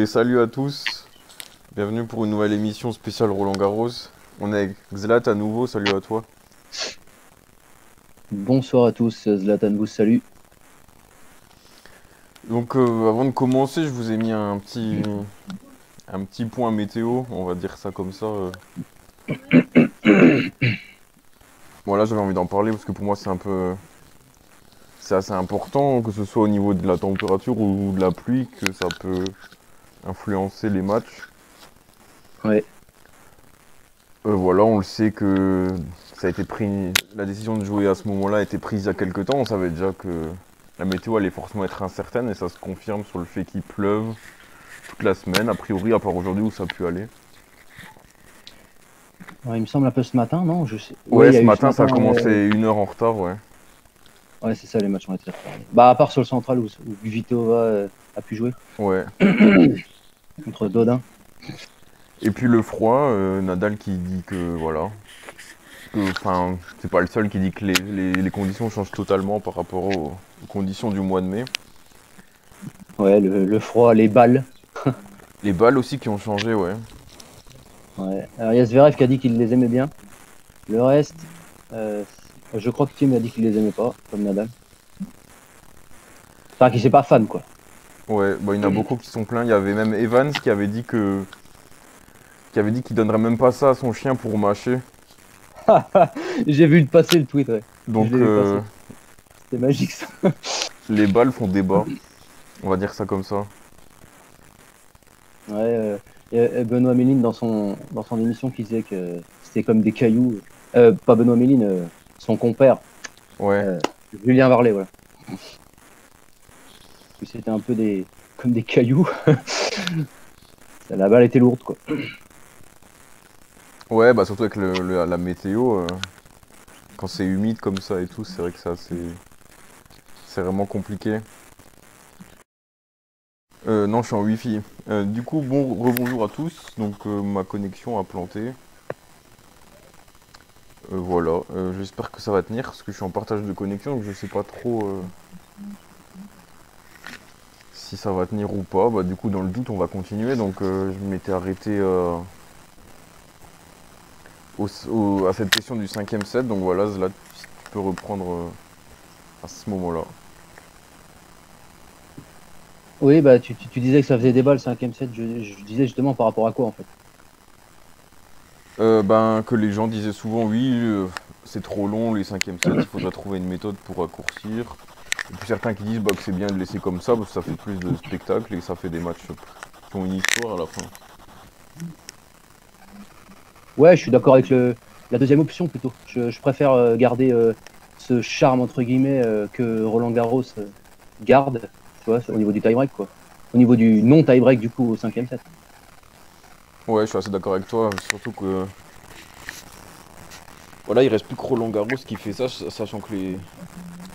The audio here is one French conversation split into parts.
salut à tous, bienvenue pour une nouvelle émission spéciale Roland-Garros. On est avec Zlat à nouveau, salut à toi. Bonsoir à tous, Zlatan vous salue. Donc avant de commencer, je vous ai mis un petit point météo, on va dire ça comme ça. Voilà, j'avais envie d'en parler parce que pour moi c'est assez important, que ce soit au niveau de la température ou de la pluie, que ça peut influencer les matchs. Ouais, Voilà, on le sait que ça a été pris, la décision de jouer à ce moment-là a été prise il y a quelques temps. On savait déjà que la météo allait forcément être incertaine et ça se confirme sur le fait qu'il pleuve toute la semaine, a priori, à part aujourd'hui où ça a pu aller. ouais, il me semble un peu ce matin, non? Je sais. Oui, Ouais, il y a ce eu ce matin ça matin. a commencé 1 heure en retard, ouais. Ouais, c'est ça, les matchs ont été retardés. Bah, à part sur le central où Vitova a pu jouer Ouais. contre Dodin. Et puis le froid, Nadal qui dit que voilà, enfin, c'est pas le seul qui dit que les conditions changent totalement par rapport aux conditions du mois de mai. Ouais, le froid, les balles. Les balles aussi qui ont changé, ouais. Ouais. Alors, il y a Zverev qui a dit qu'il les aimait bien. Le reste, euh, je crois que Tim a dit qu'il les aimait pas, comme Nadal. Enfin, qu'il c'est pas fan, quoi. Ouais, bah, il y en a beaucoup qui sont pleins. Il y avait même Evans qui avait dit qu'il donnerait même pas ça à son chien pour mâcher. J'ai vu le passer, le tweet, ouais. Je Donc l'ai vu passer. C'était magique, ça. les balles font débat. On va dire ça comme ça. Ouais, et Benoît Méline dans son émission qui disait que c'était comme des cailloux. Pas Benoît Méline, son compère, Ouais. euh, Julien Varlet, voilà. Que c'était un peu comme des cailloux. La balle était lourde, quoi. Ouais, bah surtout avec la météo, quand c'est humide comme ça et tout, c'est vrai que c'est vraiment compliqué. Non, je suis en wifi. Du coup, bon, rebonjour à tous. Donc ma connexion a planté. Voilà, j'espère que ça va tenir parce que je suis en partage de connexion donc je sais pas trop si ça va tenir ou pas. Bah du coup dans le doute on va continuer donc je m'étais arrêté à cette question du cinquième set donc voilà là tu peux reprendre à ce moment-là. Oui, bah tu disais que ça faisait débat le cinquième set. Je disais justement par rapport à quoi, en fait? Ben que les gens disaient souvent oui c'est trop long les cinquièmes sets, il faudrait trouver une méthode pour raccourcir. Et puis certains qui disent bah, que c'est bien de laisser comme ça parce que ça fait plus de spectacle et ça fait des matchs qui ont une histoire à la fin. Ouais, je suis d'accord avec la deuxième option plutôt. Je préfère garder ce charme, entre guillemets, que Roland Garros garde, tu vois, au niveau du tie-break, quoi. Au niveau du non-tie-break, du coup, au cinquième set. Ouais, je suis assez d'accord avec toi, surtout que voilà, il reste plus que Roland Garros qui fait ça, sachant que les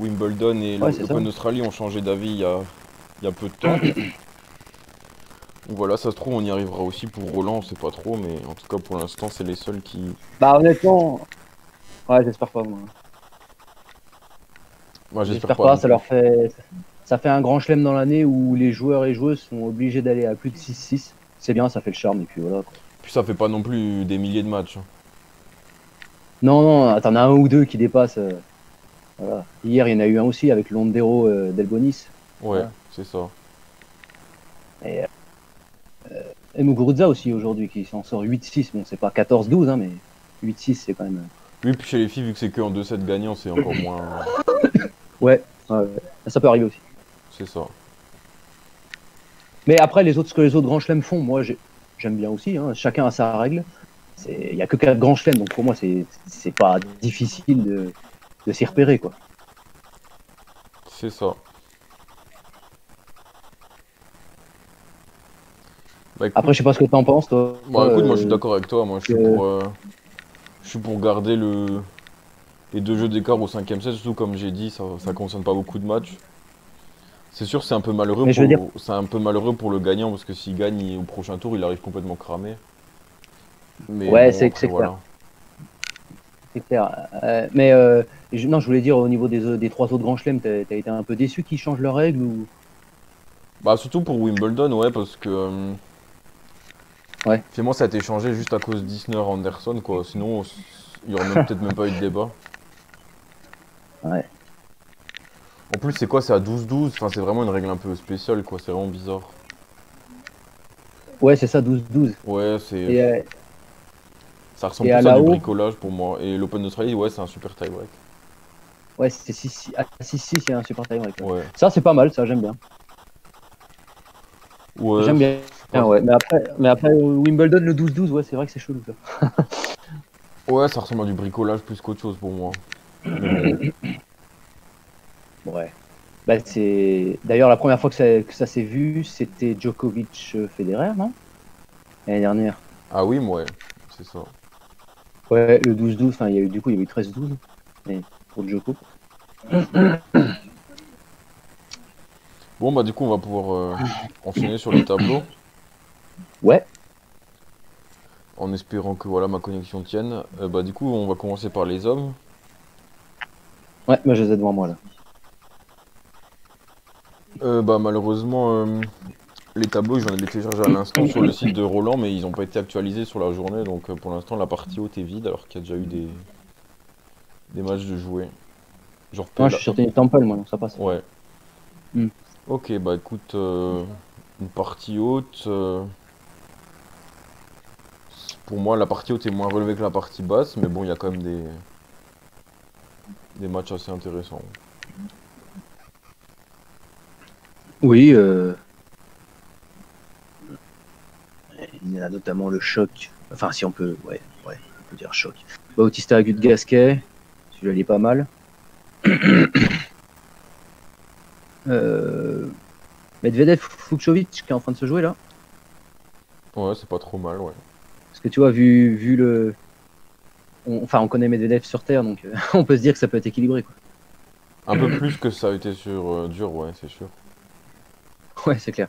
Wimbledon et Ouais, c'est ça. l'Open d'Australie ont changé d'avis il y a peu de temps. Donc voilà, ça se trouve, on y arrivera aussi pour Roland, on sait pas trop, mais en tout cas pour l'instant, c'est les seuls qui. Bah honnêtement, ouais, j'espère pas moi. Moi, j'espère J'espère pas pas, non plus. ça fait un grand chelem dans l'année où les joueurs et joueuses sont obligés d'aller à plus de 6-6. C'est bien, ça fait le charme et puis voilà, quoi. Puis ça fait pas non plus des milliers de matchs, hein. Non, non, t'en as un ou deux qui dépassent. Voilà. Hier, il y en a eu un aussi avec Londero Delbonis. Ouais, Voilà. c'est ça. Et, Muguruza aussi aujourd'hui qui s'en sort 8-6. Bon, c'est pas 14-12, hein, mais 8-6, c'est quand même. Oui, puis chez les filles, vu que c'est que en 2 sets gagnants, c'est encore moins. Ouais, ouais, ouais. Ça peut arriver aussi. C'est ça. Mais après, ce que les autres grands chelems font, moi, j'aime bien aussi, hein. Chacun a sa règle. Il n'y a que 4 grands chelems, donc pour moi, c'est pas difficile de s'y repérer, quoi. C'est ça. Bah Après, écoute, je sais pas ce que t'en penses, toi. bah, écoute, moi je suis d'accord avec toi, moi Que- je suis pour garder les 2 jeux d'écart au cinquième set, surtout comme j'ai dit, ça concerne pas beaucoup de matchs. C'est sûr, Mais je veux dire, c'est un peu malheureux pour le gagnant parce que s'il gagne au prochain tour, il arrive complètement cramé. Mais ouais, bon, c'est après c'est clair. voilà. C'est clair. Mais non, je voulais dire au niveau des 3 autres grands chelems, t'as été un peu déçu qu'ils changent leurs règles ou... Bah surtout pour Wimbledon, ouais, parce que Ouais. finalement ça a été changé juste à cause d'Isner Anderson, quoi. Sinon, il y aurait même peut-être même pas eu de débat. Ouais. En plus, c'est quoi? C'est à 12-12. Enfin, c'est vraiment une règle un peu spéciale, quoi. C'est vraiment bizarre. Ouais, c'est ça, 12-12. Ouais, c'est. Et, Ça ressemble et à plus à la du haut, bricolage pour moi. Et l'Open d'Australie, ouais, c'est un super tie-break. ouais, c'est 6-6. Ah, 6-6, il y a un super tie-break. Ouais. Ouais. Ça, c'est pas mal, ça, j'aime bien. Ouais, J'aime je bien, sais pas. ouais. Mais après Wimbledon, le 12-12, ouais, c'est vrai que c'est chelou, ça. Ouais, ça ressemble à du bricolage plus qu'autre chose pour moi. Mais bon. Ouais. Bah, c'est... D'ailleurs, la première fois que ça s'est vu, c'était Djokovic-Federer, non? L'année dernière. Ah oui, ouais, c'est ça. Ouais, le 12-12, enfin, il y a eu 13-12. Mais pour Djoko. Bon, bah du coup, on va pouvoir enchaîner sur les tableaux. Ouais, En espérant que voilà ma connexion tienne. Bah du coup, on va commencer par les hommes. ouais, moi, je les ai devant moi, là. Bah malheureusement, les tableaux, je viens de les télécharger à l'instant sur le site de Roland, mais ils n'ont pas été actualisés sur la journée. Donc pour l'instant, la partie haute est vide, alors qu'il y a déjà eu des matchs de jouer. Genre Moi, je Pella. suis sur Tennis Temple, moi, donc ça passe. Ouais. Hmm. Ok, bah écoute, une partie haute. Pour moi, la partie haute est moins relevée que la partie basse, mais bon, il y a quand même des matchs assez intéressants. Oui, il y a notamment le choc. Enfin, si on peut, ouais, on peut dire choc. Bautista Agut Gasquet, celui-là, il est pas mal. Euh, Medvedev Fukčović qui est en train de se jouer là. Ouais, c'est pas trop mal, ouais. Parce que tu vois, vu le. Enfin, on connaît Medvedev sur Terre, donc on peut se dire que ça peut être équilibré, quoi. Un peu plus que ça a été sur dur, ouais, c'est sûr. Ouais, c'est clair.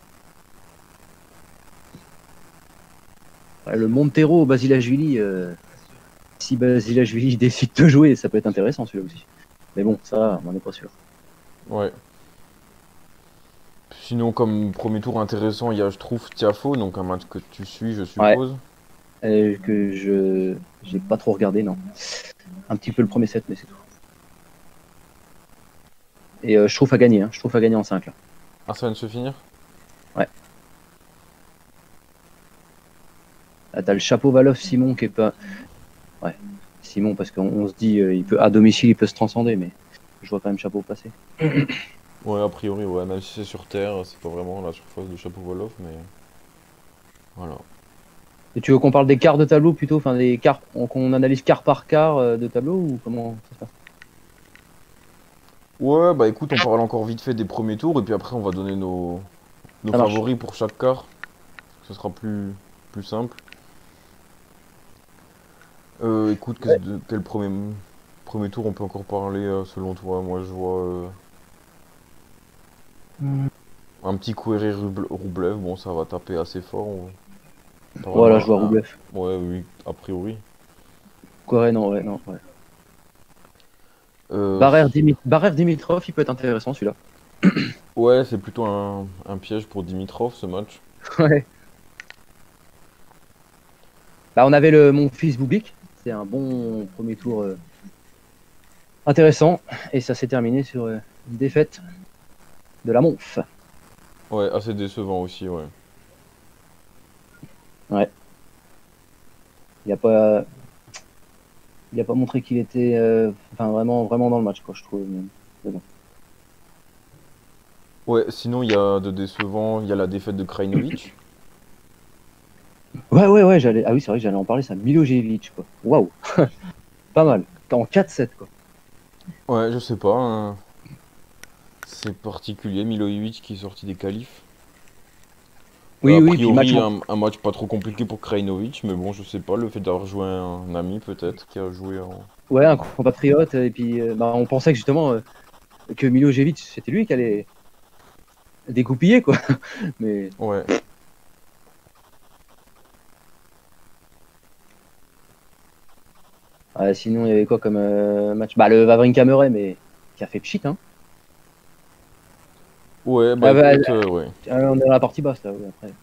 Ouais, le Montero Basilashvili, si Basilashvili décide de jouer, ça peut être intéressant celui-là aussi. Mais bon, ça, on n'en est pas sûr. Ouais. Sinon, comme premier tour intéressant, il y a, je trouve, Tiafo, donc un match que tu suis, je Ouais, suppose. que je j'ai pas trop regardé, non. Un petit peu le premier set, mais c'est tout. Et je trouve à gagner, hein. Je trouve à gagner en 5 là. Ah, ça vient de se finir? Ouais. Là, t'as le chapeau Valoff Simon qui est pas. Ouais. Simon, parce qu'on se dit, il peut, à domicile, il peut se transcender, mais je vois quand même chapeau passer. Ouais, a priori, ouais, même si c'est sur terre, c'est pas vraiment la surface de Chapeau-Valoff, mais voilà. Et tu veux qu'on parle des quarts de tableau plutôt, enfin des quarts, qu'on analyse quart par quart de tableau ou comment ça se passe? Ouais, bah écoute, on parle encore vite fait des premiers tours, et puis après, on va donner nos Ça marche. favoris pour chaque quart. Ce sera plus simple. Écoute, Ouais. quel premier tour on peut encore parler selon toi? Moi, je vois un petit Querrey Roublev, bon, ça va taper assez fort. Pas Voilà, je vraiment vois Roublev. Ouais, oui, a priori. Corée, non, ouais, non, ouais. Euh, Barrère Dimitrov, il peut être intéressant celui-là. ouais, c'est plutôt un piège pour Dimitrov ce match. Ouais. Bah, on avait mon fils Bublik, c'est un bon premier tour intéressant, et ça s'est terminé sur une défaite de la Monf. Ouais, assez décevant aussi, ouais. Ouais. Il a pas, il a pas montré qu'il était, enfin vraiment, vraiment dans le match, quoi, je trouve. Mais bon. Ouais, sinon il y a de décevant, il y a la défaite de Krajinovic. Ouais, ah oui, c'est vrai que j'allais en parler, ça, Milojevic, quoi. Waouh, pas mal. En 4-7, quoi. Ouais, je sais pas, hein. C'est particulier, Milojevic qui est sorti des qualifs. Oui, A oui, puis priori, un match pas trop compliqué pour Krajinovic, mais bon, je sais pas, le fait d'avoir joué un ami peut-être, qui a joué en... ouais, un compatriote, et puis bah, on pensait que justement que Milojevic, c'était lui qui allait dégoupiller, quoi. Mais Ouais, sinon, il y avait quoi comme match? Bah, le Wawrinka Murray, mais qui a fait pchit, hein. Ouais, bah Ah bah, écoute, ouais. on est dans la partie basse là, ouais, après.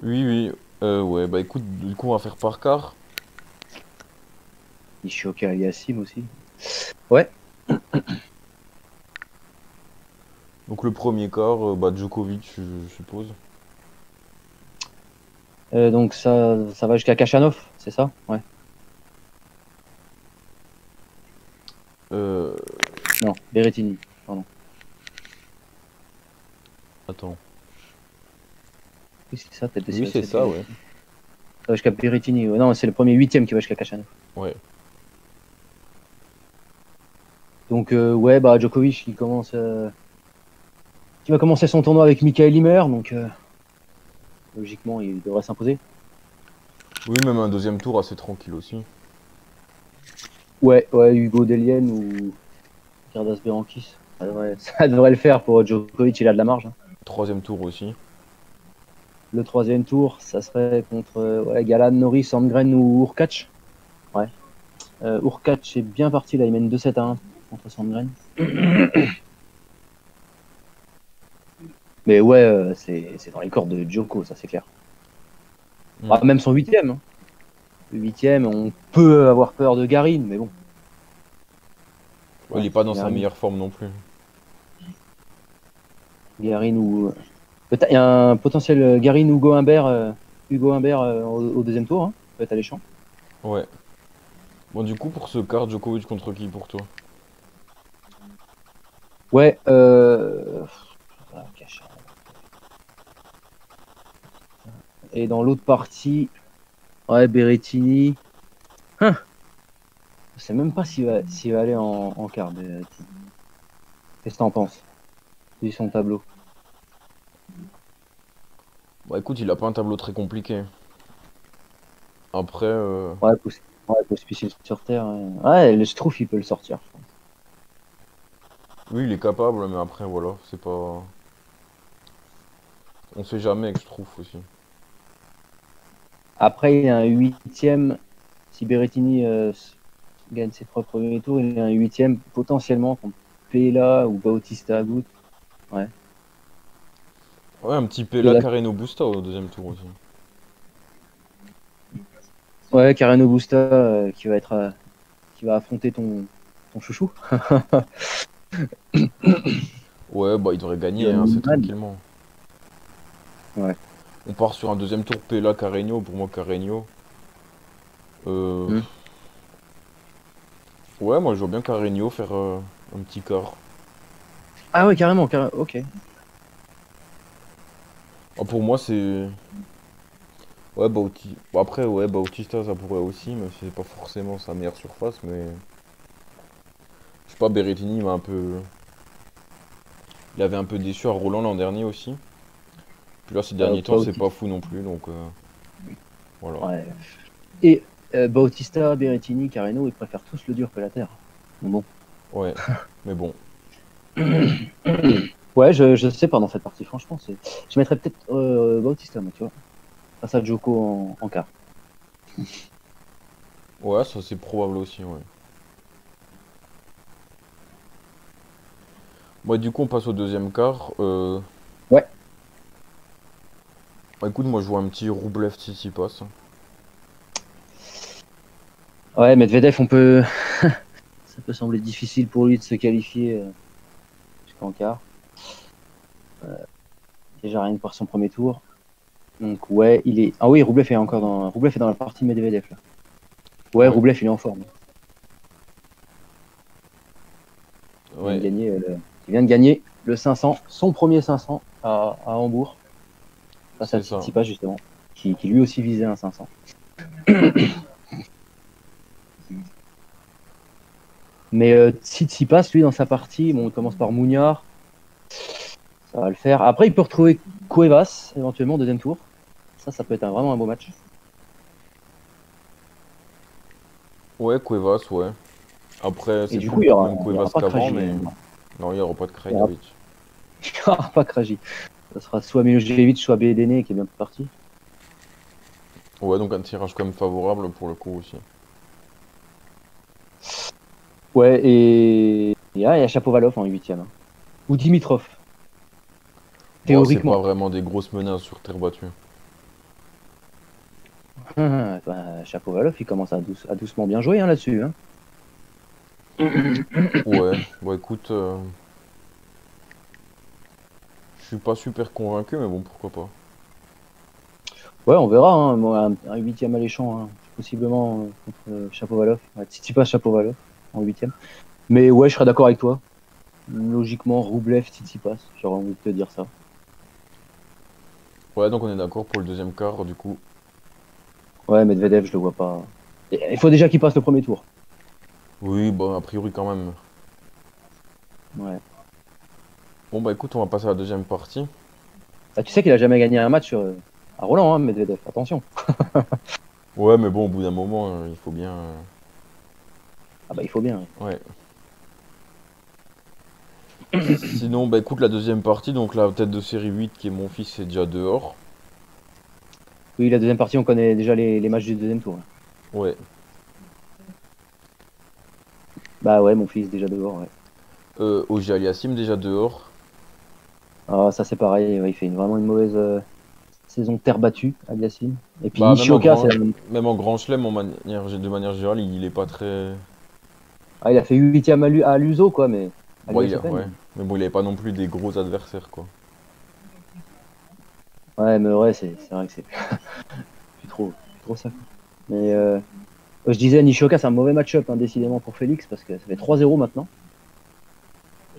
Oui, oui. Ouais, bah écoute, du coup, on va faire par quart. Nishioka Aliassime aussi. Ouais. Donc le premier quart, bah Djokovic, je suppose. Donc ça va jusqu'à Kachanov, c'est ça? Ouais. Euh, Non, Berrettini, pardon. Attends. Oui, c'est ça, tête de Oui, série, c'est c'est ça, ouais. Berrettini. Ça va jusqu'à Berrettini. Ouais. Non, c'est le premier huitième qui va jusqu'à Kachanov. Ouais. Donc ouais, bah Djokovic, il va commencer son tournoi avec Michael Ymer, donc logiquement, il devrait s'imposer. Oui, même un deuxième tour assez tranquille aussi. Ouais, ouais, Hugo Dellien ou Cardas Berankis. Ça devrait le faire pour Djokovic, il a de la marge, hein. Troisième tour aussi. Le troisième tour, ça serait contre ouais, Galan, Norris, Sandgren ou Urkac. Ouais. Urkac est bien parti là, il mène 2-7 à 1 contre Sandgren. Mais ouais, c'est dans les cordes de Djoko, ça c'est clair. Mm. Ah, même son huitième, hein. Le huitième, on peut avoir peur de Garin, mais bon. Ouais, il Ouais, est pas dans sa Garin, meilleure forme non plus. Garin ou. Il y a un potentiel Garin ou Hugo Humbert au deuxième tour, hein. Ça peut être alléchant. Ouais. Bon, du coup, pour ce quart, Djokovic contre qui pour toi? Ouais, et dans l'autre partie, ouais, Berrettini. Hein, je sais même pas s'il va aller en quart, Berrettini. Qu'est-ce que t'en penses? Vu son tableau. Bah écoute, il a pas un tableau très compliqué. Après, Ouais, faut se pisser sur terre. Ouais, ouais, je trouve qu'il peut le sortir. oui, il est capable, mais après, voilà, c'est pas. On sait jamais, que je trouve aussi. Après, il y a un huitième. Si Berrettini gagne ses trois premiers tours, il y a un huitième potentiellement contre Pella ou Bautista Agut. Ouais. Ouais, un petit Pella Pella- Carreno Busta au deuxième tour aussi. Ouais, Carreno Busta qui va affronter ton chouchou. Ouais, bah il devrait gagner, hein, assez Newman. tranquillement. Ouais. On part sur un deuxième tour Pella Carreño, pour moi Carreño. Euh... Hmm. Ouais, moi je vois bien Carreño faire un petit quart. Ah ouais, carrément, ok. Ah, pour moi c'est. Ouais, Bon, après, ouais, Bautista ça pourrait aussi, mais c'est pas forcément sa meilleure surface, mais. Je sais pas, Berrettini m'a un peu. Il avait un peu déçu à Roland l'an dernier aussi. Puis là, ces derniers temps, c'est pas Bautista. fou non plus, donc voilà. Ouais. Et Bautista, Berrettini, Carreno, ils préfèrent tous le dur que la terre. Bon. Ouais, mais bon. Ouais, je sais pas dans cette partie, franchement. Je mettrais peut-être Bautista, moi, tu vois. Face à Joko en quart. Ouais, ça c'est probable aussi, ouais. Bon, du coup, on passe au deuxième quart. Ouais. Bah, écoute, moi je vois un petit Roublev Tsitsipas. Ouais, Medvedev, ça peut sembler difficile pour lui de se qualifier jusqu'en quart. Déjà rien que par son premier tour. Donc ouais, il est. Ah oui, Roublev est dans la partie Medvedev là. Ouais, Ouais, Roublev, il est en forme. Il vient de ouais, gagner, il vient de gagner le 500, son premier 500 à Hambourg, face à c'est ça. Tsitsipas justement, qui lui aussi visait un 500. Mais Tsitsipas, lui, dans sa partie, bon, il commence par Mougnard, ça va le faire. Après, il peut retrouver Cuevas, éventuellement, au deuxième tour. Ça peut être vraiment un beau match. Ouais, Cuevas, ouais. Après, Et c'est du plus coup, le même il y aura Cuevas pas qu'avant, Kraji, mais hein. non, il n'y aura pas de Il y aura, Krajinovic. il y aura pas Kraji. Ça sera soit Milojevic, soit Bedene qui est bien parti. Ouais, donc un tirage quand même favorable pour le coup aussi. Ouais, et Il y a Chapovalov en huitième, hein. Ou Dimitrov, Bon, c'est pas théoriquement. vraiment des grosses menaces sur terre battue. Bah, Chapovalov, il commence à doucement bien jouer hein, là-dessus, hein. Ouais, bah écoute, je suis pas super convaincu, mais bon, pourquoi pas. Ouais, on verra, hein. Moi, un huitième alléchant, hein, possiblement contre Chapovalov. Ouais, Tsitsipas, Chapovalov en huitième. Mais ouais, je serais d'accord avec toi. Logiquement, Roublev, Tsitsipas, j'aurais envie de te dire ça. Ouais, donc on est d'accord pour le deuxième quart, du coup. Ouais, Medvedev, je le vois pas. Il faut déjà qu'il passe le premier tour. Oui, bah a priori quand même. Ouais. Bon, bah écoute, on va passer à la deuxième partie. Ah, tu sais qu'il a jamais gagné un match à Roland, hein, Medvedev. Attention. Ouais, mais bon, au bout d'un moment, il faut bien. Ah bah il faut bien. Ouais. Sinon, bah écoute, la deuxième partie, donc la tête de série 8 qui est mon fils, est déjà dehors. Oui, la deuxième partie, on connaît déjà les matchs du deuxième tour, là. Ouais. Bah ouais, mon fils déjà dehors, ouais. Auger Aliassime déjà dehors. Ah, ça c'est pareil, ouais, il fait vraiment une mauvaise saison de terre battue, Aliassime. Et puis Bah Nishioka, c'est même en grand chelem, de manière générale, il est pas très. ah, il a fait huitième à l'USO, quoi, mais à Bon, l'US Open. ouais. Mais bon, il avait pas non plus des gros adversaires, quoi. Ouais, mais ouais, c'est vrai que c'est plus trop ça, quoi. Mais je disais, Nishioka, c'est un mauvais match-up, hein, décidément, pour Félix, parce que ça fait 3-0 maintenant.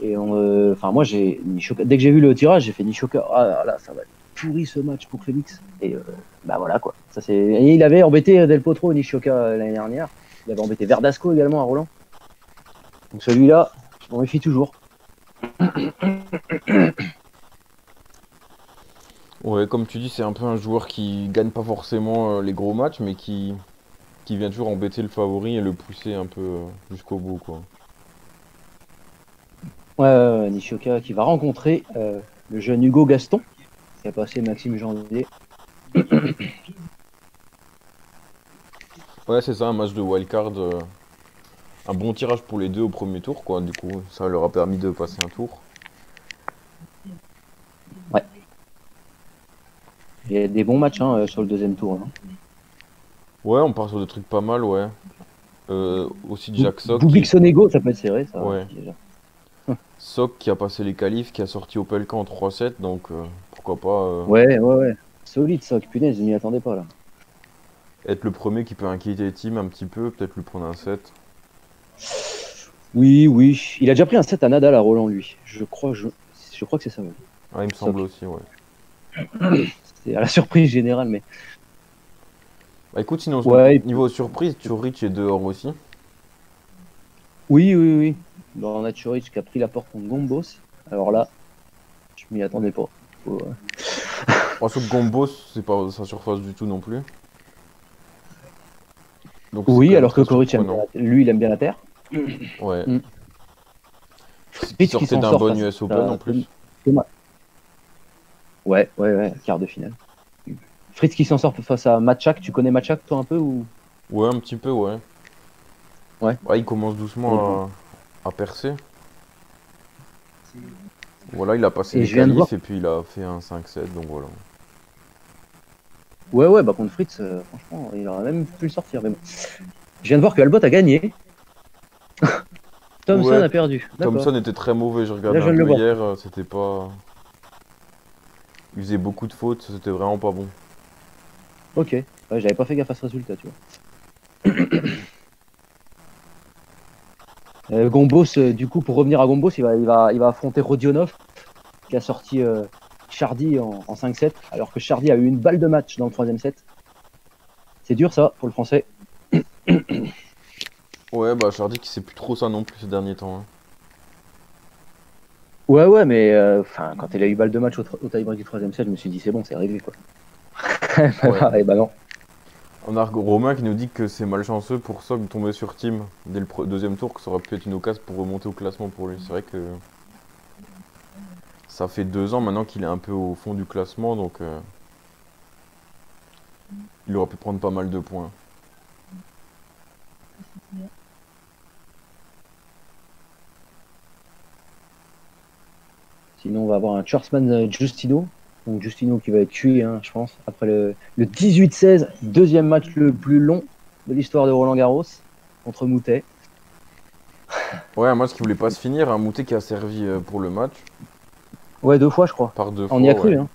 Et enfin, moi, dès que j'ai vu le tirage, j'ai fait Nishioka. Ah là, ça va être pourri ce match pour Félix. Et bah voilà quoi. Et il avait embêté Del Potro Nishioka l'année dernière. Il avait embêté Verdasco également à Roland. Donc celui-là, je m'en méfie toujours. Ouais, comme tu dis, c'est un peu un joueur qui gagne pas forcément les gros matchs, mais qui vient toujours embêter le favori et le pousser un peu jusqu'au bout, quoi. Ouais, Nishioka qui va rencontrer le jeune Hugo Gaston, qui a passé Maxime Janvier. Ouais, c'est ça, un match de wildcard. Un bon tirage pour les deux au premier tour, quoi. Du coup, ça leur a permis de passer un tour. Ouais. Il y a des bons matchs hein, sur le deuxième tour, hein. Ouais, on part sur des trucs pas mal, ouais. Aussi Jack Sock Bublik Sonego, ça peut être serré, ça Ouais. déjà. Sock qui a passé les qualifs, qui a sorti Opelka en 3-7, donc pourquoi pas Ouais. Solide ça, punaise, je m'y attendais pas là. être le premier qui peut inquiéter Team un petit peu, peut-être lui prendre un set. Oui. Il a déjà pris un set à Nadal à Roland, lui. Je crois que c'est ça, ouais. Ah, il me semble Sock. aussi, ouais. C'est à la surprise générale, mais. Bah écoute, sinon, Ouais, niveau surprise, Turic est dehors aussi. oui. Bon, on a Choric qui a pris la porte contre Gombos. Alors là, je m'y attendais pas. Faut, Bon, sauf que Gombos, c'est pas sa surface du tout non plus. Donc c'est Oui, quand même alors que très Coric, surprenant. lui, il aime bien la terre. Ouais. Mm. Qui Fritz qui sortait s'en d'un sort bon face US Open à en plus. Thomas. Ouais, quart de finale. Fritz qui s'en sort face à Matchak. Tu connais Matchak, toi, un peu ou... Ouais, un petit peu, ouais. Ouais. Ouais, il commence doucement à percer. Voilà, il a passé Et les je viens de voir. qualifs et puis il a fait un 5-7, donc voilà. Ouais, bah contre Fritz, franchement, il aurait même pu le sortir. Mais bon. Je viens de voir que Albot a gagné. Thompson Ouais, a perdu. D'accord. Thompson était très mauvais, je Là, regardais je un viens de le peu voir. hier, c'était pas. Il faisait beaucoup de fautes, c'était vraiment pas bon. Ok. Ouais, j'avais pas fait gaffe à ce résultat, tu vois. Gombos, du coup, pour revenir à Gombos, il va affronter Rodionov, qui a sorti Chardy en 5-7, alors que Chardy a eu une balle de match dans le troisième set. C'est dur, ça, pour le français. Ouais, bah Chardy qui sait plus trop ça non plus ces derniers temps, hein. Ouais, mais enfin, quand il a eu balle de match au tie-break du troisième set, je me suis dit, c'est bon, c'est arrivé, quoi. Ouais. Et bah non. On a Romain qui nous dit que c'est malchanceux pour ça de tomber sur Team dès le deuxième tour, que ça aurait pu être une occasion pour remonter au classement pour lui. C'est vrai que ça fait 2 ans maintenant qu'il est un peu au fond du classement, donc il aurait pu prendre pas mal de points. Sinon, on va avoir un Schwarzman Justino. Donc Justino qui va être cuit, hein, je pense, après le 18-16, deuxième match le plus long de l'histoire de Roland Garros contre Moutet. Ouais, un match qui voulait pas se finir, un Moutet qui a servi pour le match, Ouais, 2 fois, je crois. par 2 On y fois, a ouais. cru, hein.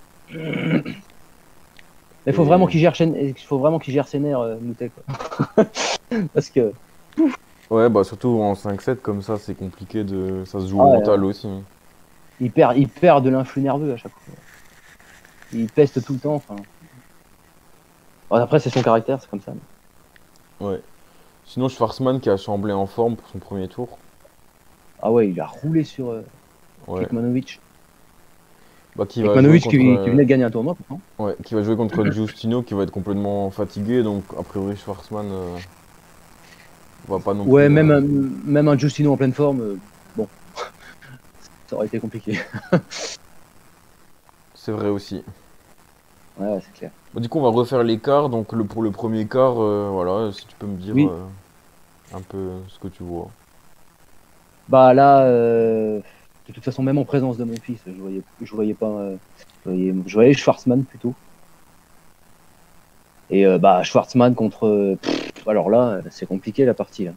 Mais il faut vraiment Et qu'il gère ses nerfs, Moutet, quoi. Parce que, ouais, bah surtout en 5-7 comme ça, c'est compliqué de. Ça se joue ah au ouais, mental aussi. il perd de l'influx nerveux à chaque fois. Il peste tout le temps. Enfin. Bon, après, c'est son caractère, c'est comme ça. Ouais. Sinon, Schwarzman qui a semblé en forme pour son premier tour. Ah ouais, il a roulé sur Ouais. Kekmanovic. Bah qui va jouer Kekmanovic qui, contre. qui venait de gagner un tournoi, pourtant. Ouais, qui va jouer contre Giustino qui va être complètement fatigué, donc a priori Schwarzman va pas non Ouais, plus. même un Justino en pleine forme, bon, ça aurait été compliqué. C'est vrai aussi. Ouais, c'est clair. Bah, du coup, on va refaire les quarts. Donc pour le premier quart, voilà, si tu peux me dire Oui, un peu ce que tu vois. bah là, de toute façon, même en présence de mon fils, je voyais pas, je voyais Schwarzman plutôt. Et bah Schwarzman contre, alors là, c'est compliqué la partie là.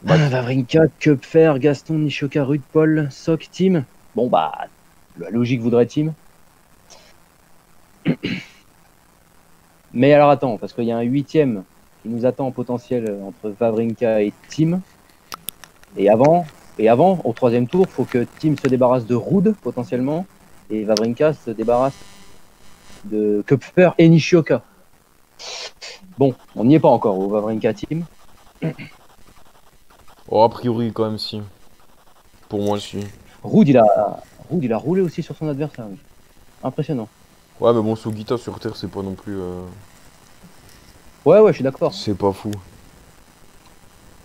Bah, Wawrinka, Köpfer, Gaston, Nishioka, Ruud, Paul, Sok, Tim. Bon bah, la logique voudrait Tim. Mais alors attends, parce qu'il y a un huitième qui nous attend en potentiel entre Wawrinka et Tim. Et avant, au troisième tour, faut que Tim se débarrasse de Ruud potentiellement et Wawrinka se débarrasse de Köpfer et Nishioka. Bon, on n'y est pas encore au Wawrinka Tim. oh, a priori, quand même, si. Pour moi, si. Ruud, il a roulé aussi sur son adversaire. Oui. Impressionnant. Ouais, mais bon, Sugita sur Terre, c'est pas non plus. Ouais, ouais, je suis d'accord. C'est pas fou.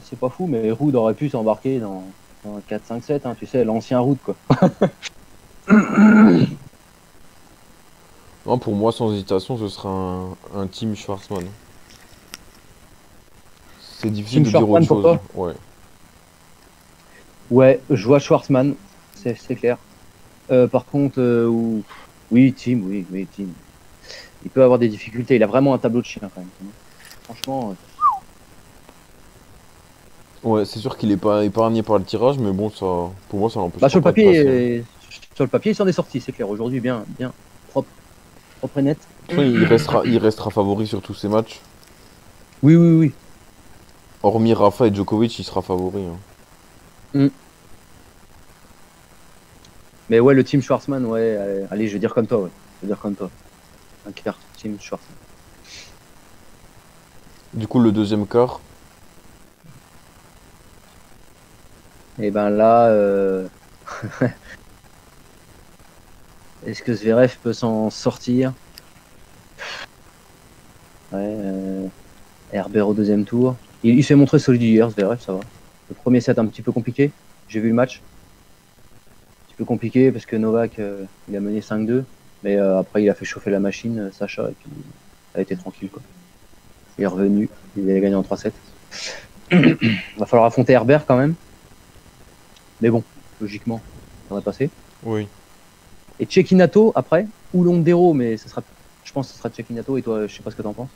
C'est pas fou, mais Ruud aurait pu s'embarquer dans un 4-5-7, hein, tu sais, l'ancien Ruud, quoi. Non, pour moi, sans hésitation, ce sera un team Schwarzman. C'est difficile Tim de dire autre Schwarzman pour chose. toi? Ouais. Ouais, je vois Schwarzman, c'est clair. Par contre, oui, Tim, oui, Tim. Il peut avoir des difficultés. Il a vraiment un tableau de chien, quand même. Franchement, Ouais, c'est sûr qu'il est pas épargné par le tirage, mais bon, ça, pour moi, ça bah, l'empêchera pas de passer, hein. sur le papier, il s'en est sorti, c'est clair. Aujourd'hui, bien, bien propre, propre et net. De toute façon, il restera favori sur tous ces matchs. Oui, oui, oui. Hormis Rafa et Djokovic, il sera favori, hein. Mm. Mais ouais, le Team Schwarzman, ouais, allez, je vais dire comme toi, ouais. Je vais dire comme toi. Un quart Team Schwarzman. Du coup, le deuxième quart, Et ben là, est-ce que Zverev peut s'en sortir? Ouais, Herbert au deuxième tour. Il s'est montré solide hier, Zverev, ça va. Le premier set un petit peu compliqué. J'ai vu le match. Un petit peu compliqué parce que Novak, il a mené 5-2. Mais après, il a fait chauffer la machine, Sacha, et puis ça a été tranquille, quoi. Il est revenu, il a gagné en 3-7. Va falloir affronter Herbert quand même. Mais bon, logiquement, ça va passer. oui. Et Cecchinato après, ou Londero, mais je pense que ce sera Cecchinato. Et toi, je sais pas ce que t'en penses.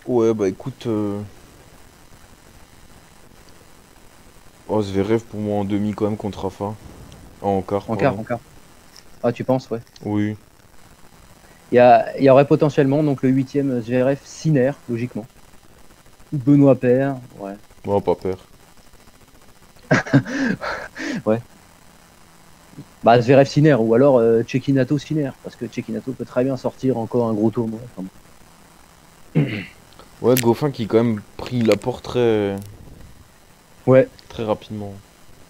Ouais, bah écoute, oh, Zverev pour moi en demi quand même contre Rafa. En quart, En quart, pardon. en quart. Ah, tu penses, ouais. Oui. Il y aurait potentiellement donc le huitième Zverev Sinner, logiquement. Ou Benoît Paire, ouais. Moi, pas peur. Ouais. Bah, Zverev Sinner, ou alors Cecchinato Sinner, parce que Cecchinato peut très bien sortir encore un gros tournoi. Enfin, Ouais, Goffin qui quand même pris la porte ouais, très rapidement.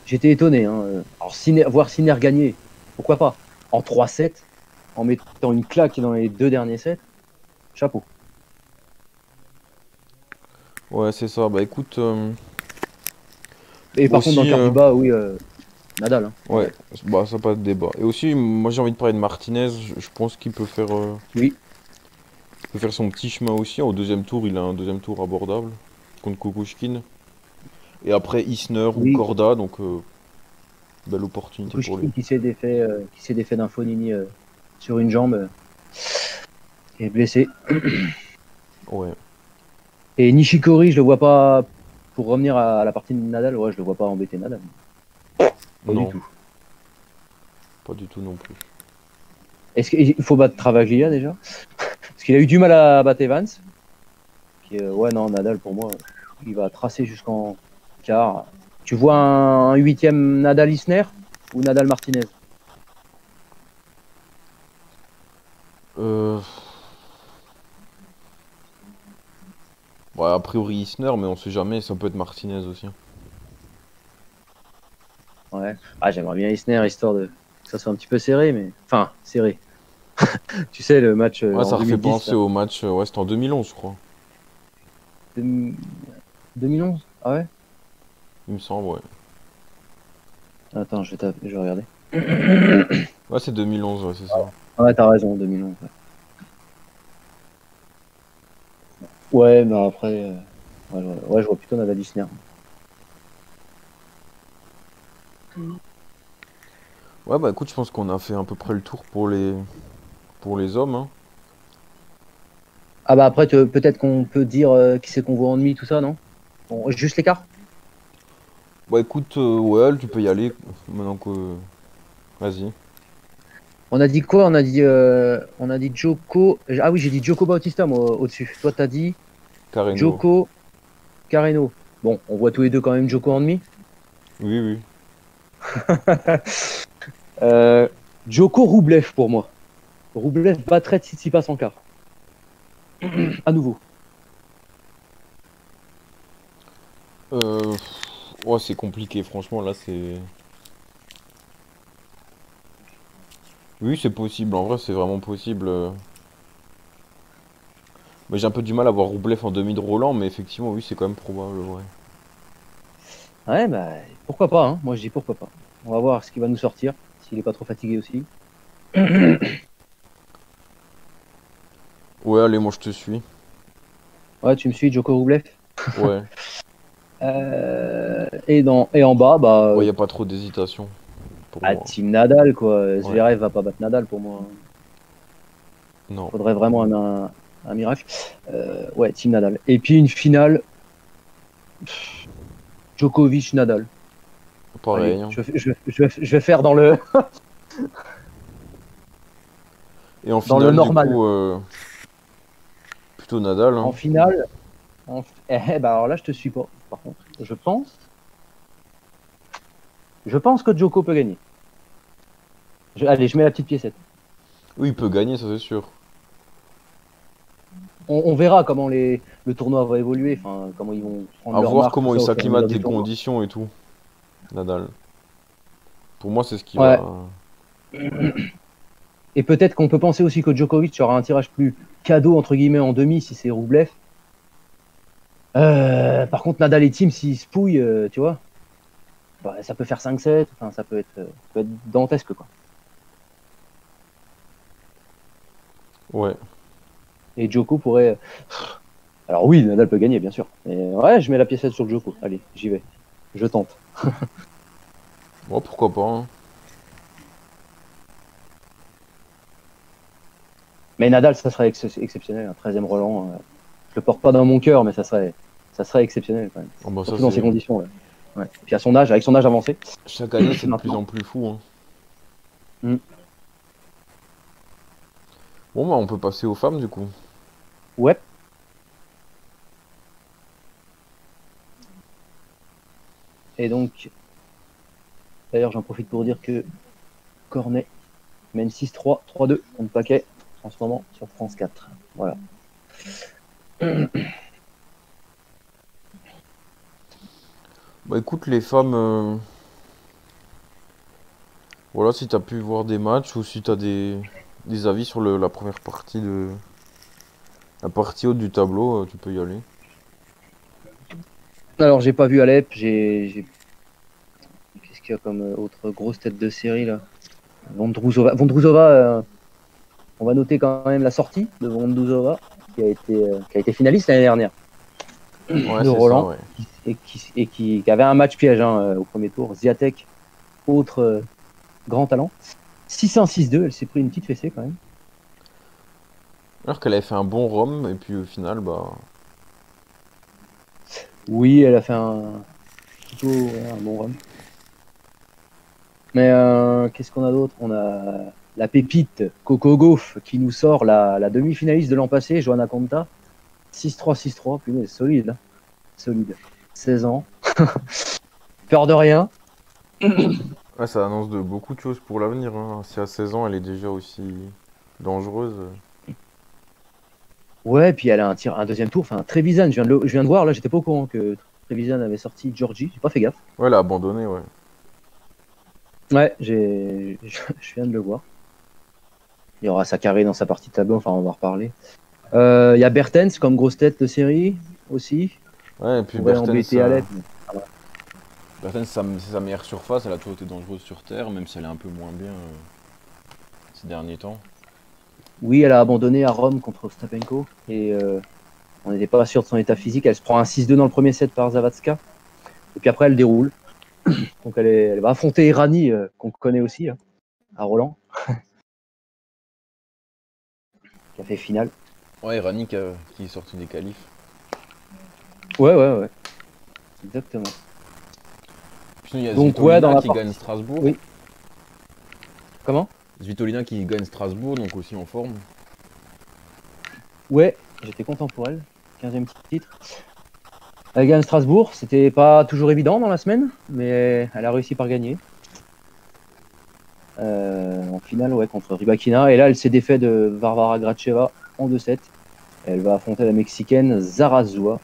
j'étais étonné. Hein. Alors, voir Sinner gagner, pourquoi pas? En 3-7, en mettant une claque dans les 2 derniers sets, chapeau. Ouais, c'est ça. Bah écoute, Et par contre, dans le aussi, quart du bas, oui, Nadal. Hein. ouais, bah ça pas de débat. Et aussi, moi j'ai envie de parler de Martinez. Je pense qu'il Oui, peut faire son petit chemin aussi. Au deuxième tour, il a un deuxième tour abordable contre Kukushkin. Et après Isner ou Oui, Corda, donc belle opportunité pour lui. Kushkin qui s'est défait d'un Fonini sur une jambe, qui est blessé. Ouais, Et Nishikori, je le vois pas, pour revenir à la partie de Nadal, ouais, je le vois pas embêter Nadal. Pas du non, tout. pas du tout non plus. Est-ce qu'il faut battre Travaglia déjà? Parce qu'il a eu du mal à battre Evans. Ouais, non, Nadal, pour moi, il va tracer jusqu'en quart. Tu vois un huitième Nadal-Isner ou Nadal-Martinez? Euh... Ouais, a priori Isner, mais on sait jamais, ça peut être Martinez aussi. Ouais. Ah, j'aimerais bien Isner, histoire de que ça soit un petit peu serré, mais... Enfin, serré. Tu sais, le match Ouais, en ça refait 2010, penser là. au match, ouais, c'était en 2011, je crois. 2011? Ah ouais? Il me semble, ouais. Attends, je vais regarder. Ouais, c'est 2011, ouais, c'est ça. Ouais, t'as raison, 2011. Ouais, mais après... ouais, je vois plutôt Nadal Isner. Ouais, bah écoute, je pense qu'on a fait à peu près le tour pour les hommes, hein. Ah bah après, peut-être qu'on peut dire qui c'est qu'on voit en demi, tout ça, non? Bon, juste l'écart? Bah écoute, ouais, tu peux y aller, maintenant que... Vas-y, On a dit quoi? On a dit Joko. Ah oui, j'ai dit Joko Bautista, moi, au-dessus. Toi, t'as dit Carreno. Joko Carreno. Bon, on voit tous les deux quand même Joko en demi. Oui, oui. Euh, Joko Roublev pour moi. Roublev battrait Tsitsipas en quart. À nouveau. Euh... Ouais, c'est compliqué, franchement, là, c'est... Oui, c'est possible, en vrai, c'est vraiment possible. Mais j'ai un peu du mal à voir Roublev en demi de Roland, mais effectivement, oui, c'est quand même probable, ouais. Ouais, bah pourquoi pas, hein. Moi, je dis pourquoi pas. On va voir ce qui va nous sortir, s'il est pas trop fatigué aussi. Ouais, allez, moi, je te suis. Ouais, tu me suis, Joko Roublev. Ouais. Et en bas, bah, Ouais, y a pas trop d'hésitation, pour moi. Team Nadal, quoi. Ouais. Zverev va pas battre Nadal pour moi. Non. Faudrait vraiment un miracle. Ouais, Team Nadal. Et puis une finale, Djokovic-Nadal. Allez, Pareil, hein. je vais faire Et en dans le finale, du normal. coup, plutôt Nadal, En hein. finale, bah alors là, je te suis pas. Par contre, je pense que Djoko peut gagner. Allez, je mets la petite piécette. Oui, il peut gagner, ça c'est sûr. On verra comment le tournoi va évoluer, enfin, comment ils vont prendre À leur voir marque, tout comment il ça au fur et à s'acclimate mesure du des tournoi. conditions et tout, Nadal. Pour moi, c'est ce qui Ouais. va. Et peut-être qu'on peut penser aussi que Djokovic aura un tirage plus cadeau, entre guillemets, en demi si c'est Roublev. Par contre, Nadal et Team, s'ils se pouillent, tu vois, bah, ça peut faire 5-7, enfin, ça peut être dantesque, quoi. Ouais. Et Djoko pourrait. Alors oui, Nadal peut gagner, bien sûr. Mais ouais, je mets la piécette sur Djoko. Allez, j'y vais. Je tente. Bon, pourquoi pas, hein. Mais Nadal, ça serait exceptionnel, un 13e Roland. Je le porte pas dans mon cœur, mais ça serait exceptionnel quand même. Oh, bah ça, Surtout dans ces c'est. conditions. Ouais. Ouais. Puis à son âge, avec son âge avancé, Chaque année, c'est de plus maintenant. en plus fou, hein. Mm. Bon, bah, on peut passer aux femmes, du coup. Ouais. Et donc, d'ailleurs, j'en profite pour dire que Cornet mène 6-3, 3-2 contre Paquet en ce moment sur France 4. Voilà. Bah, écoute, les femmes. Voilà, si t'as pu voir des matchs ou si t'as des avis sur la première partie de. La partie haute du tableau, tu peux y aller. Alors, j'ai pas vu Alep, qu'est-ce qu'il y a comme autre grosse tête de série là? Vondrouzova. Vondrouzova, on va noter quand même la sortie de Vondrouzova, qui a été finaliste l'année dernière. Ouais, de c'est ça, Roland ouais. qui avait un match piège au premier tour. Ziatek, autre grand talent. 6-1, 6-2, elle s'est pris une petite fessée quand même. Alors qu'elle avait fait un bon rhum, et puis au final, bah. Oui, elle a fait plutôt un bon run. Mais qu'est-ce qu'on a d'autre? On a la pépite Coco Gauff qui nous sort la demi-finaliste de l'an passé, Johanna Konta. 6-3, 6-3, punaise, solide. Solide. 16 ans. Peur de rien. Ouais, ça annonce de beaucoup de choses pour l'avenir, hein. Si à 16 ans, elle est déjà aussi dangereuse. Ouais, puis elle a un deuxième tour. Enfin, Trevisan, je viens de voir, là, j'étais pas au courant que Trevisan avait sorti Georgie. J'ai pas fait gaffe. Ouais, elle a abandonné, ouais. Ouais, je viens de le voir. Il y aura Sakari dans sa partie de tableau, enfin, on va en reparler. Il y a Bertens comme grosse tête de série aussi. Ouais, et puis Pourrait Bertens, embêter Alep. Bertens, c'est sa meilleure surface, elle a toujours été dangereuse sur terre, même si elle est un peu moins bien ces derniers temps. Oui, elle a abandonné à Rome contre Ostapenko et on n'était pas sûr de son état physique. Elle se prend un 6-2 dans le premier set par Zavatska. Et puis après, elle déroule. Donc elle va affronter Irani, qu'on connaît aussi, hein, à Roland, qui a fait finale. Ouais, Rannik qui est sorti des qualifs. Ouais. Exactement. Puis sinon, il y a Donc ouais, dans Svitolina la qui partie. gagne Strasbourg. Oui. Comment? Svitolina qui gagne Strasbourg, donc aussi en forme. Ouais, j'étais content pour elle. 15e titre. Elle gagne Strasbourg. C'était pas toujours évident dans la semaine, mais elle a réussi par gagner. En finale, ouais, contre Rybakina. Et là, elle s'est défait de Varvara Gracheva en 2-7. Elle va affronter la Mexicaine Zarazua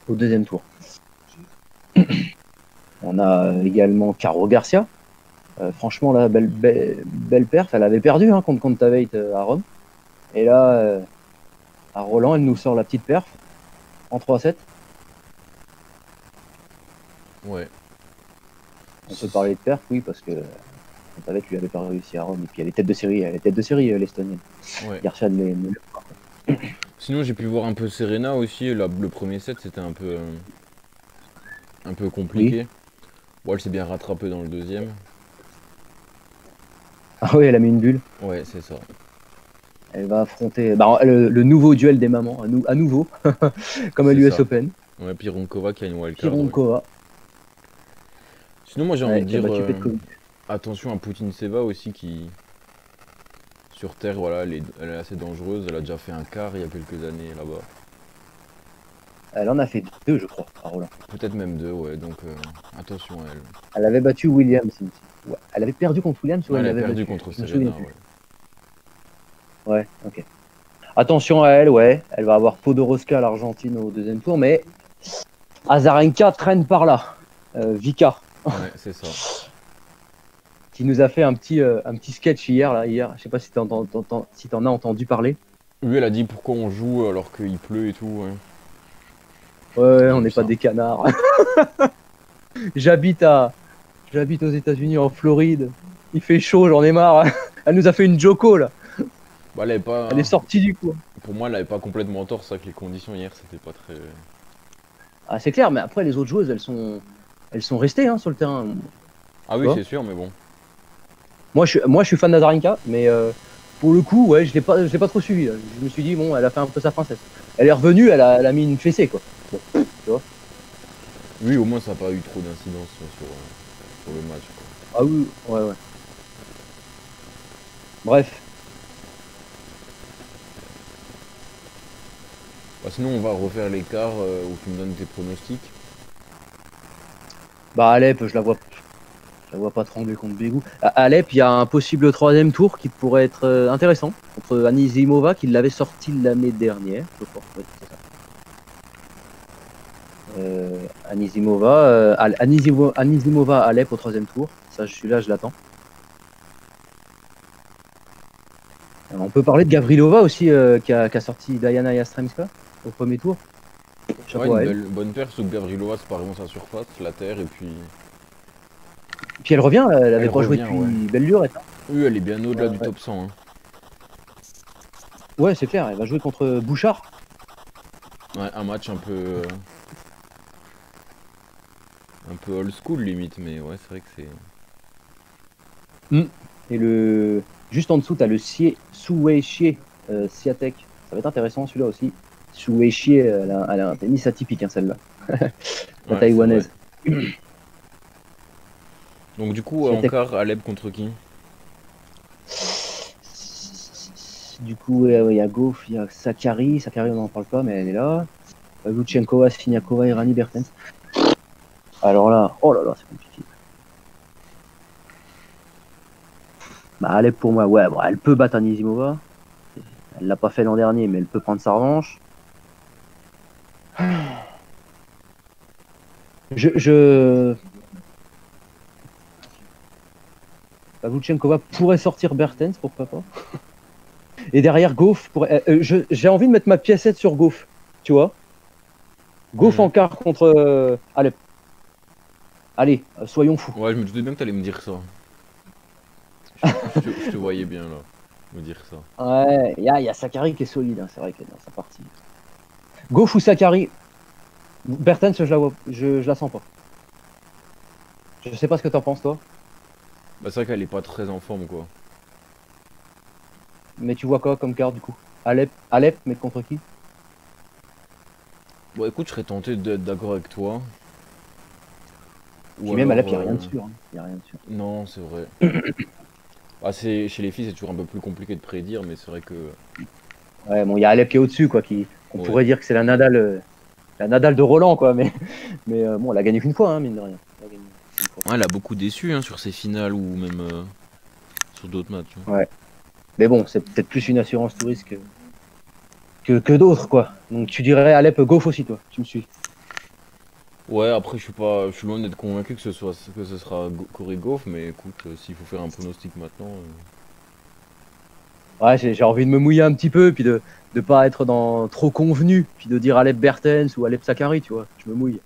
au deuxième tour. On a également Caro Garcia. Franchement, là, belle perf. Elle avait perdu contre Kontaveit à Rome. Et là, à Roland, elle nous sort la petite perf en 3-7. Ouais. On peut parler de perf, oui, parce que Kontaveit lui avait pas réussi à Rome. Et puis elle est tête de série, l'Estonienne. Ouais. Garcia ne pas. Sinon, j'ai pu voir un peu Serena aussi. Le premier set, c'était un peu Oui. compliqué. Bon, elle s'est bien rattrapée dans le deuxième. Ah oui, elle a mis une bulle. Ouais, c'est ça. Elle va affronter le nouveau duel des mamans, à nouveau, comme à C'est l'US ça. Open. Ouais, Pironkova qui a une wildcard. Ouais. Pironkova, Sinon, moi j'ai envie de qui a dire battu Petkovic. attention à Poutine Seva aussi qui, sur terre, voilà, elle est assez dangereuse. Elle a déjà fait un quart il y a quelques années là-bas. Elle en a fait 2, je crois, à Roland. Peut-être même deux, ouais, donc attention à elle. Elle avait battu Williams. Ouais. Elle avait perdu contre Williams ou Ouais, elle elle a l'avait perdu battu? contre Je me souviens Serena, plus. ouais. Ouais, ok. Attention à elle, ouais. Elle va avoir Podoroska, l'Argentine, au deuxième tour, mais Azarenka traîne par là. Vika, Ouais, c'est ça. qui nous a fait un petit sketch hier. Je sais pas si t'en as entendu parler. Lui, elle a dit pourquoi on joue alors qu'il pleut et tout, ouais. Ouais, J'ai on vu n'est pas ça. des canards. J'habite aux États-Unis, en Floride. Il fait chaud, j'en ai marre. Elle nous a fait une Joko là. Bah, elle avait pas. Elle est sortie du coup. Pour moi, elle avait pas complètement tort, c'est vrai que les conditions hier, c'était pas très. Ah, c'est clair, mais après les autres joueuses, elles sont restées sur le terrain. Ah Tu oui, vois. c'est sûr, mais bon. Moi, je suis fan d'Azarenka, mais pour le coup, ouais, je l'ai pas trop suivi. Là. Je me suis dit, bon, elle a fait un peu sa princesse. Elle est revenue, elle a mis une fessée, quoi. Bon, tu vois. Oui, au moins, ça n'a pas eu trop d'incidence sur le match, quoi. Ah oui, ouais. Bref. Bah, sinon, on va refaire l'écart où tu me donnes tes pronostics. Bah, Alep, je la vois pas trembler contre Bégou. À Alep, il y a un possible troisième tour qui pourrait être intéressant contre Anisimova, qui l'avait sorti l'année dernière, je crois. Ouais, c'est ça. Anisimova Alep au troisième tour. Ça, je suis là, je l'attends. On peut parler de Gavrilova aussi, qui a sorti Diana Yastremska au premier tour. Chapeau à Ouais, elle. bonne paire, sauf que Gavrilova, c'est pas vraiment sa surface, la terre, et puis. Puis elle revient, elle avait Elle pas joué revient, depuis ouais. belle lurette. Oui, elle est bien au-delà du Ouais. top 100. Hein. Ouais, c'est clair, elle va jouer contre Bouchard. Ouais, un match un peu Un peu old school limite, mais ouais, c'est vrai que c'est. Et le juste en dessous, tu as le Suwei Siatek. Ça va être intéressant celui-là aussi. Suwei elle a un tennis atypique, hein, celle-là. La Ouais, c'est vrai. taïwanaise. Donc du coup, en Siatek. quart, Alep contre qui? Du coup, il y a Goff, il y a Sakari. Sakari, on n'en parle pas, mais elle est là. Luchenkova, Siniakova et Rani Bertens. Alors là, oh là là, c'est compliqué. Bah, Alep pour moi, ouais, bon, elle peut battre Anisimova. Elle l'a pas fait l'an dernier, mais elle peut prendre sa revanche. Je... Pavlyuchenkova pourrait sortir Bertens, pourquoi pas. Et derrière, Goff pourrait... j'ai envie de mettre ma piécette sur Goff, tu vois. Goff en quart contre Alep. Allez, soyons fous. Ouais, je me doutais bien que t'allais me dire ça. Je te voyais bien là, me dire ça. Ouais, il y a Sakari qui est solide, hein, c'est vrai que dans sa partie. Goff ou Sakari, Bertens, je la sens pas. Je sais pas ce que t'en penses, toi. Bah, c'est vrai qu'elle est pas très en forme quoi. Mais tu vois quoi comme carte, du coup? Mais contre qui? Bon, écoute, je serais tenté d'être d'accord avec toi. Puis Ou même alors. Alep, il n'y a rien de sûr. Hein. Y a rien de sûr. Non, c'est vrai. Bah, chez les filles, c'est toujours un peu plus compliqué de prédire, mais c'est vrai que. Ouais, bon, il y a Alep qui est au-dessus, quoi. On Ouais. pourrait dire que c'est la Nadal de Roland, quoi. Mais bon, elle a gagné qu'une fois, hein, mine de rien. Elle a gagné une fois. Ouais, elle a beaucoup déçu hein, sur ses finales ou même sur d'autres matchs. Hein. Ouais. Mais bon, c'est peut-être plus une assurance tout risque que d'autres, quoi. Donc tu dirais Alep Goff aussi, toi. Tu me suis. Ouais, après, je suis loin d'être convaincu que ce sera Corey Goff, mais écoute, s'il faut faire un pronostic maintenant. Ouais, j'ai envie de me mouiller un petit peu, puis de pas être dans trop convenu, puis de dire Alep Bertens ou Alep Sakari, tu vois. Je me mouille.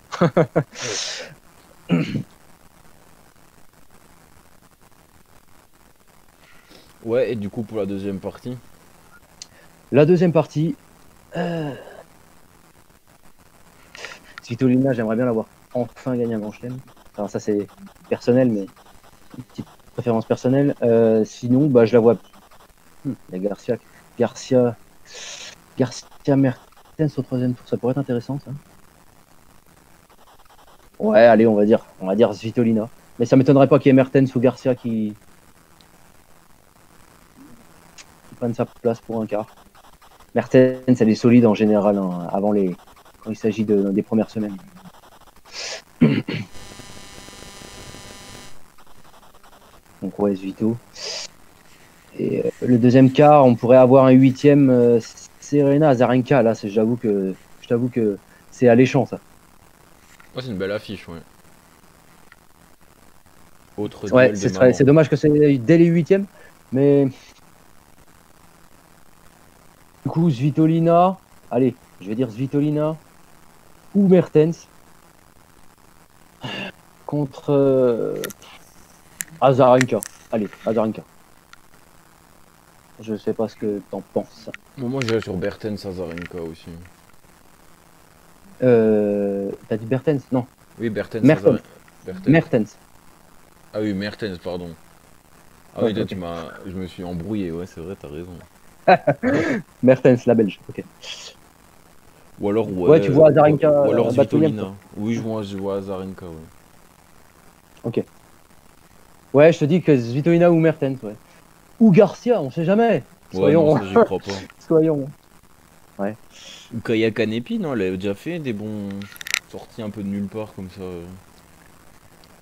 Ouais, et du coup, pour la deuxième partie. La deuxième partie. Svitolina, j'aimerais bien l'avoir enfin gagné un grand chelem. Alors ça c'est personnel, mais une petite préférence personnelle. Sinon, bah, je la vois. Il y a Garcia Mertens au troisième tour, ça pourrait être intéressant ça. Ouais, allez, on va dire Svitolina. Mais ça m'étonnerait pas qu'il y ait Mertens ou Garcia qui prennent sa place pour un quart. Mertens, elle est solide en général hein, quand il s'agit des premières semaines. Donc ouais, Svito. Et le deuxième quart, on pourrait avoir un huitième Serena Azarenka. Là, je t'avoue que c'est alléchant ça. Ouais, c'est une belle affiche, ouais. Autre Ouais, duel des mamans. c'est dommage que c'est dès les huitièmes, mais du coup Svitolina. Allez, je vais dire Svitolina ou Mertens contre Azarenka. Allez, Azarenka. Je sais pas ce que t'en penses. Bon, moi, j'irais sur Bertens Azarenka aussi. T'as dit Bertens? Non, Oui, Bertens Mertens. Azarenka. Bertens. Mertens. Ah oui, Mertens, pardon. Ah oui, Ouais, toi, ok. je me suis embrouillé, ouais, c'est vrai, t'as raison. Mertens, la Belge. Ok. Ou alors, Ouais, tu vois Azarenka ou alors battre Williams, toi. Svitolina. Oui, je vois Azarenka, ouais. Ok. Ouais, je te dis que Svitolina ou Mertens, ouais. Ou Garcia, on sait jamais. Ouais, non, Soyons, ça, j'y crois pas. soyons. Ouais. Ou Kaya Kanepi, non, elle avait déjà fait des bons sorties un peu de nulle part comme ça.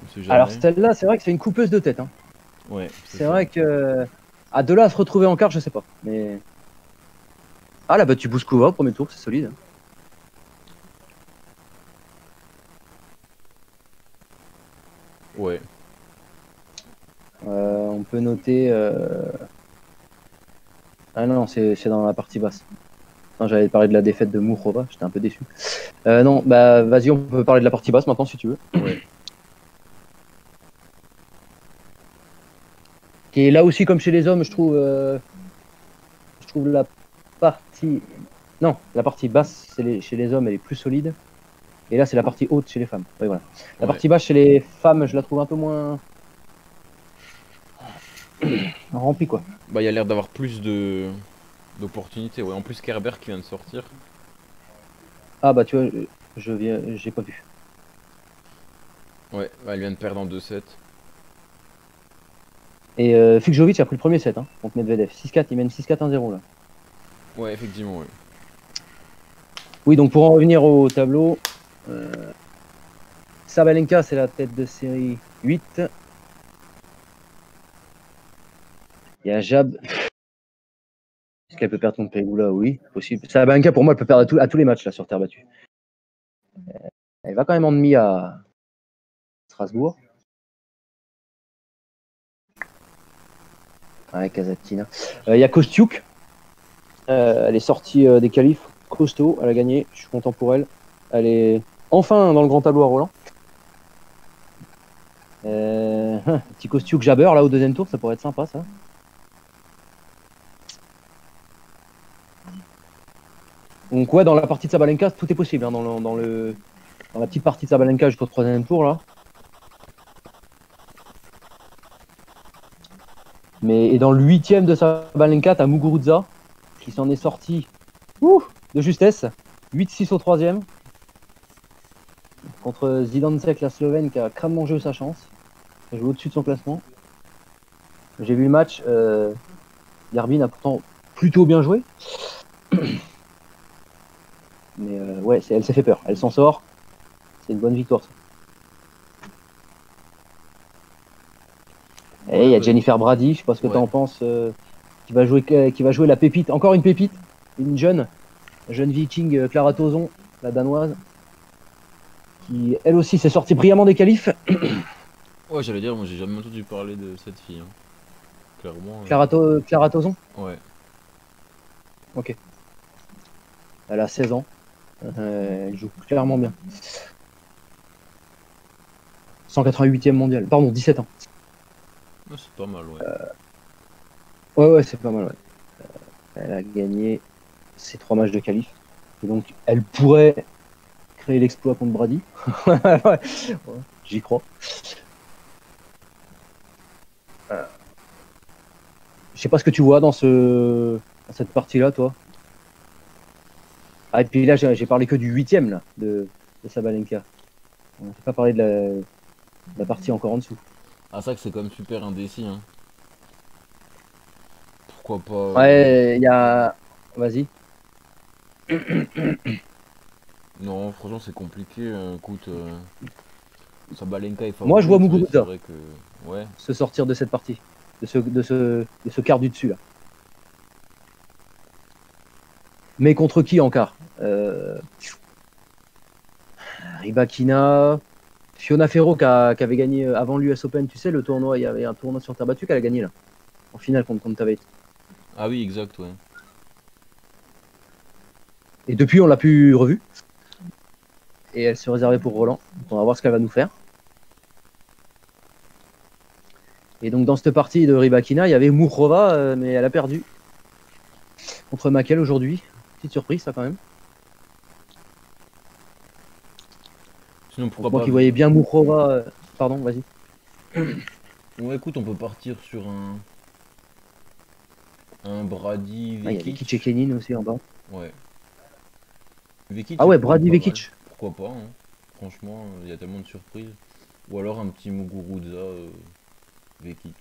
On sait Alors jamais. celle-là, c'est vrai que c'est une coupeuse de tête. Hein. Ouais, c'est C'est ça. vrai que à de là à se retrouver en quart, je sais pas. Mais ah là, bah tu Bouskova au premier tour, c'est solide. Hein. Ouais. On peut noter. Ah non, c'est dans la partie basse. Non, j'allais parler de la défaite de Mourova, j'étais un peu déçu. Non, bah vas-y, on peut parler de la partie basse maintenant si tu veux. Ouais. Qui est là aussi comme chez les hommes, je trouve la partie. Non, la partie basse, chez les hommes, elle est plus solide. Et là, c'est la partie haute chez les femmes. Ouais, voilà. La Ouais. partie basse chez les femmes, je la trouve un peu moins remplie, quoi. Bah, il y a l'air d'avoir plus d'opportunités. Ouais. En plus, Kerber qui vient de sortir. Ah bah tu vois, j'ai pas vu. Ouais, bah, elle vient de perdre en 2-7. Et Fucjovic a pris le premier set hein, contre Medvedev. 6-4, il mène 6-4 1-0 là. Ouais, effectivement, ouais. Oui, donc pour en revenir au tableau, Sabalenka c'est la tête de série 8. Il y a Jab. Est-ce qu'elle peut perdre contre Pegula? Oui, possible. Sabalenka pour moi elle peut perdre à tous les matchs là sur terre battue. Elle va quand même en demi à Strasbourg. Ouais, Kazatkina. Il y a Kostiuk. Elle est sortie des qualifs. Costaud, elle a gagné. Je suis content pour elle. Elle est enfin dans le grand tableau à Roland. Petit Kostiuk Jabber là au deuxième tour, ça pourrait être sympa ça. Donc ouais, dans la partie de Sabalenka, tout est possible. Hein, dans la petite partie de Sabalenka jusqu'au troisième tour là. Et dans le huitième de Sabalenka, t'as Muguruza qui s'en est sorti de justesse. 8-6 au troisième. Contre Zidansek, la Slovène, qui a crânement joué sa chance. Il a joué au-dessus de son classement. J'ai vu le match. Yarbin a pourtant plutôt bien joué. Mais ouais, elle s'est fait peur. Elle s'en sort. C'est une bonne victoire. Ça. Et il y a Jennifer Brady, je sais pas ce que tu en penses, qui va jouer la pépite, encore une pépite, une jeune viking, Clara Tauson, la danoise, qui elle aussi s'est sortie brillamment des qualifs. Ouais, j'allais dire, moi j'ai jamais entendu parler de cette fille. Hein. Clairement. Clara Tauson. Ouais. Ok. Elle a 16 ans. Elle joue clairement bien. 188e mondial. Pardon, 17 ans. Ah, c'est pas mal, ouais. Ouais, c'est pas mal, ouais. Elle a gagné ses 3 matchs de qualif. Et donc, elle pourrait créer l'exploit contre Brady. Ouais, j'y crois. Je sais pas ce que tu vois dans cette partie-là, toi. Ah, et puis là, j'ai parlé que du huitième là, de Sabalenka. On n'a pas parlé de la partie encore en dessous. Ah, ça que c'est quand même super indécis. Hein. Pourquoi pas. Ouais, il y a. Vas-y. Non, franchement, c'est compliqué. Écoute, Sabalenka est Moi, je vois favorite, mais c'est Muguruza vrai que. Ouais. se sortir de cette partie, de ce quart du dessus là. Mais contre qui en quart Rybakina, Fiona Ferro qui avait gagné avant l'US Open, tu sais, le tournoi, il y avait un tournoi sur terre battue qu'elle a gagné là, en finale contre Tate. Ah oui, exact, ouais. Et depuis, on l'a plus revue. Et elle se réservait pour Roland. Donc on va voir ce qu'elle va nous faire. Et donc dans cette partie de Rybakina, il y avait Mourova, mais elle a perdu contre Makel aujourd'hui. Petite surprise ça quand même. Sinon, pourquoi Moi pas. qui voyais bien Mourova. Pardon, vas-y. Ouais, écoute, on peut partir sur un Brady Ah, il y a Vekic et Vekic. Kenin aussi en bas. Ouais. Vekic, Ah il ouais, pourrait être Brady pas mal. Vekic. Pourquoi pas, hein. Franchement, il y a tellement de surprises. Ou alors un petit Muguruza Vekic.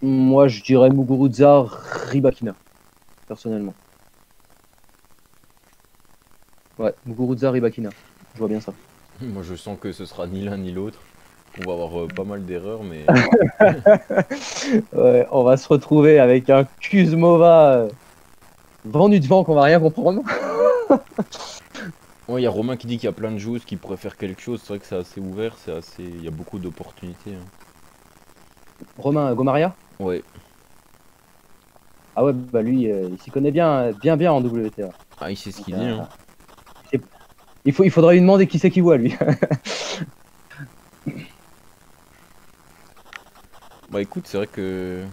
Moi je dirais Muguruza Rybakina, personnellement. Ouais, Muguruza Rybakina. Je vois bien ça. Moi, je sens que ce sera ni l'un ni l'autre. On va avoir pas mal d'erreurs, mais. Ouais, on va se retrouver avec un Kuzmova vendu de vent qu'on va rien comprendre. Ouais, il y a Romain qui dit qu'il y a plein de joueuses qui pourraient faire quelque chose. C'est vrai que c'est assez ouvert, c'est assez. Il y a beaucoup d'opportunités. Hein. Romain Gomaria. Ouais. Ah ouais, bah lui, il s'y connaît bien en WTA. Ah, il sait ce Donc, qu'il dit, hein. il faudrait lui demander qui c'est qui voit, lui. Bah écoute, c'est vrai que.